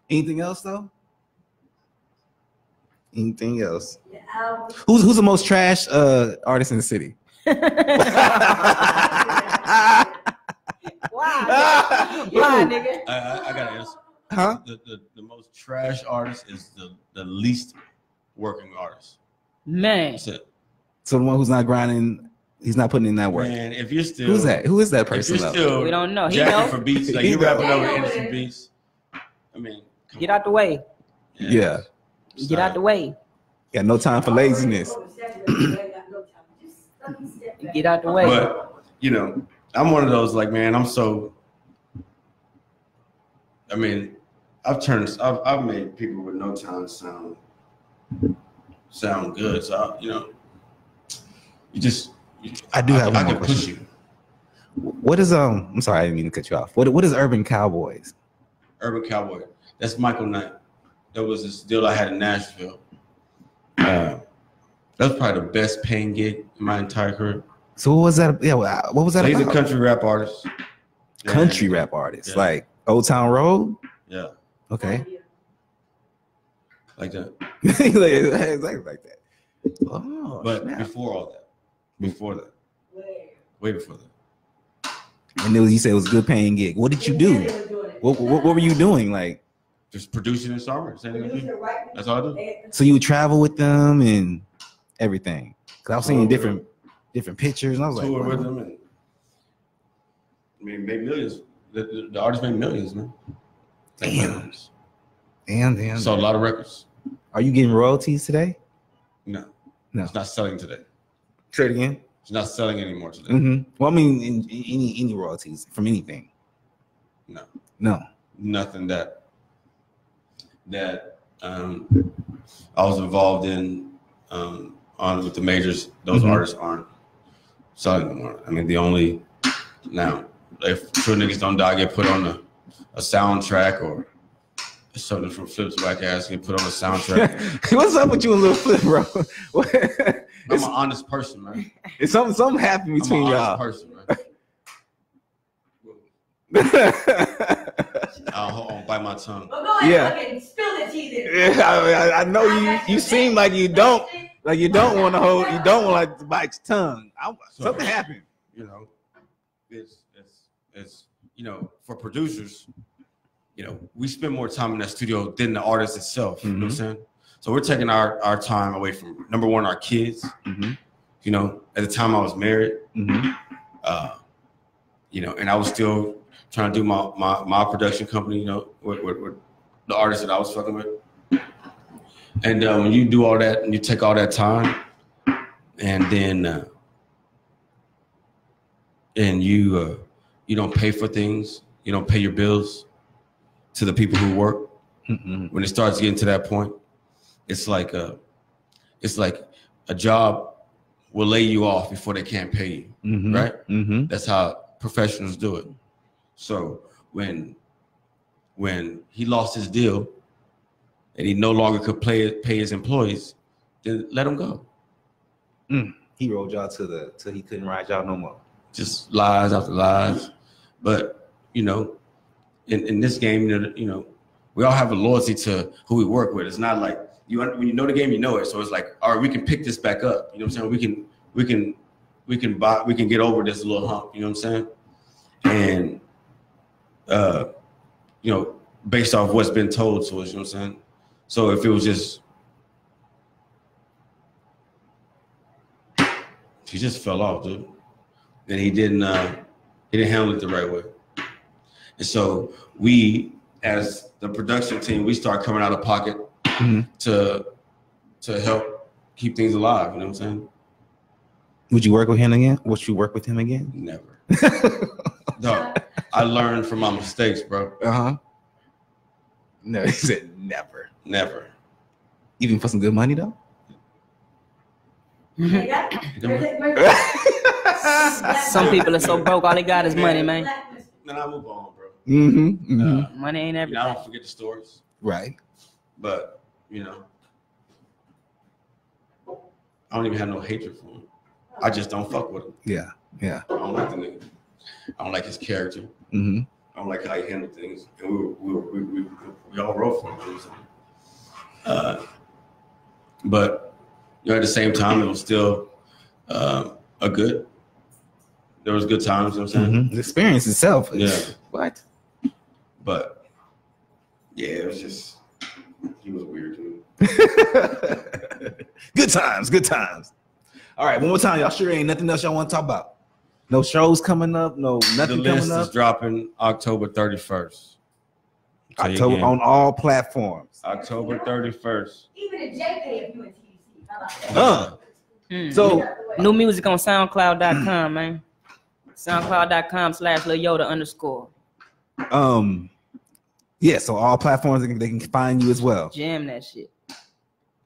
Anything else though? Anything else? Who's the most trash artist in the city? Why, nigga? I gotta answer. Huh? The most trash artist is the least working artist. Man. That's it. So the one who's not grinding, he's not putting in that work. Man, if you're still Who's that? Who is that person? If you're still We don't know. He jacking know. for beats, like you rapping over industry beats. I mean, Get out the way. Yeah. Get out the way. Got no time for laziness. Get out the way. But you know, I'm one of those like, man, I mean, I've made people with no talent sound good. So you know, I do have one I more can push question. you. What is I'm sorry, I didn't mean to cut you off. What is Urban Cowboys? Urban Cowboy. That's Michael Knight. That was this deal I had in Nashville. That was probably the best paying gig in my entire career. So what was that? Yeah, what was that So he's about? a country rap artist. Country rap artist, Yeah. like Old Town Road. Yeah, Okay. like that. Exactly like that. Oh, But snap. before that, way before that. And you said it was a good paying gig. What did you do? What were you doing? Like, Just producing and songwriting. That's all I do. so you would travel with them and everything? Because I was seeing different pictures, and I was like, Tour wow. with them, and I mean, made millions. The artist made millions, man. Damn. Damn. Sold a lot of records. Are you getting royalties today? No, No. it's not selling today. Say it again. It's not selling anymore today. Mm-hmm. Well, I mean, in any royalties from anything? No. Nothing that I was involved in on with the majors. Those artists aren't selling anymore. I mean, the only now if true niggas don't die get put on a soundtrack or something from Flip's whack ass get put on a soundtrack. What's up with you and Lil Flip, bro? I'm an honest person, man. It's something happened between I'm an y'all. honest person, man. I'll bite my tongue. Well, go ahead, fucking spill the tea there. Yeah, I know you seem like you don't want to hold, you don't want to bite your tongue. Something happened. You know, it's you know, for producers, you know, we spend more time in that studio than the artist itself. You know what I'm saying? So we're taking our time away from, number one, our kids. You know, at the time I was married, you know, and I was still trying to do my production company, you know, with the artists that I was fucking with. And when you do all that and you take all that time and then and you don't pay for things, you don't pay your bills to the people who work. When it starts getting to that point, it's like a job will lay you off before they can't pay you, right? That's how professionals do it. So when he lost his deal and he no longer could pay his employees, then let him go. He rode y'all till he couldn't ride y'all no more. Just lies after lies. But in this game, we all have a loyalty to who we work with. It's not like when you know the game, you know it. So it's like, all right, we can pick this back up. You know what I'm saying? We can get over this little hump. You know what I'm saying? And based off what's been told to us. You know what I'm saying? So if it was just he just fell off, dude, and he didn't handle it the right way. And so we, as the production team, we start coming out of pocket to help keep things alive. You know what I'm saying? Would you work with him again? Would you work with him again? Never. No, I learned from my mistakes, bro. No, he said never. Never. Even for some good money, though? Some people are so broke, all they got is money, man. Man, I move on, bro. Money ain't everything. I don't forget the stories. Right. But, I don't even have no hatred for him. I just don't fuck with him. Yeah. I don't like the nigga. I don't like his character. I don't like how he handled things. And we all wrote for him. But at the same time, it was still there was good times. You know what I'm saying? The experience itself. Yeah. What? But yeah, it was just he was weird to me. Good times. All right, one more time, y'all. Sure ain't nothing else y'all want to talk about? No shows coming up, nothing the coming list up. Is dropping October 31st. October on all platforms. October 31st. Even in JK if you in TDC. So new music on SoundCloud.com, man. SoundCloud.com/LilYoda_. Yeah, so all platforms they can find you as well. Jam that shit.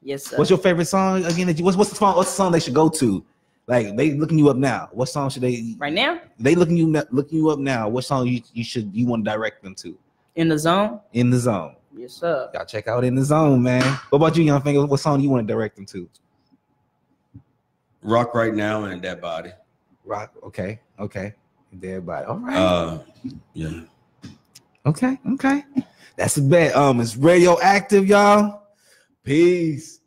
Yes, sir. What's your favorite song again? What's the song they should go to? Like they looking you up now. What song should they right now? They looking you up now. What song you want to direct them to? In the Zone. In the Zone. Yes, sir. Y'all check out In the Zone, man. What about you, Young Fyngas? What song do you want to direct them to? Rock Right Now and Dead Body. Rock. Okay. Dead Body. All right. Yeah. Okay. That's a bet. It's radioactive, y'all. Peace.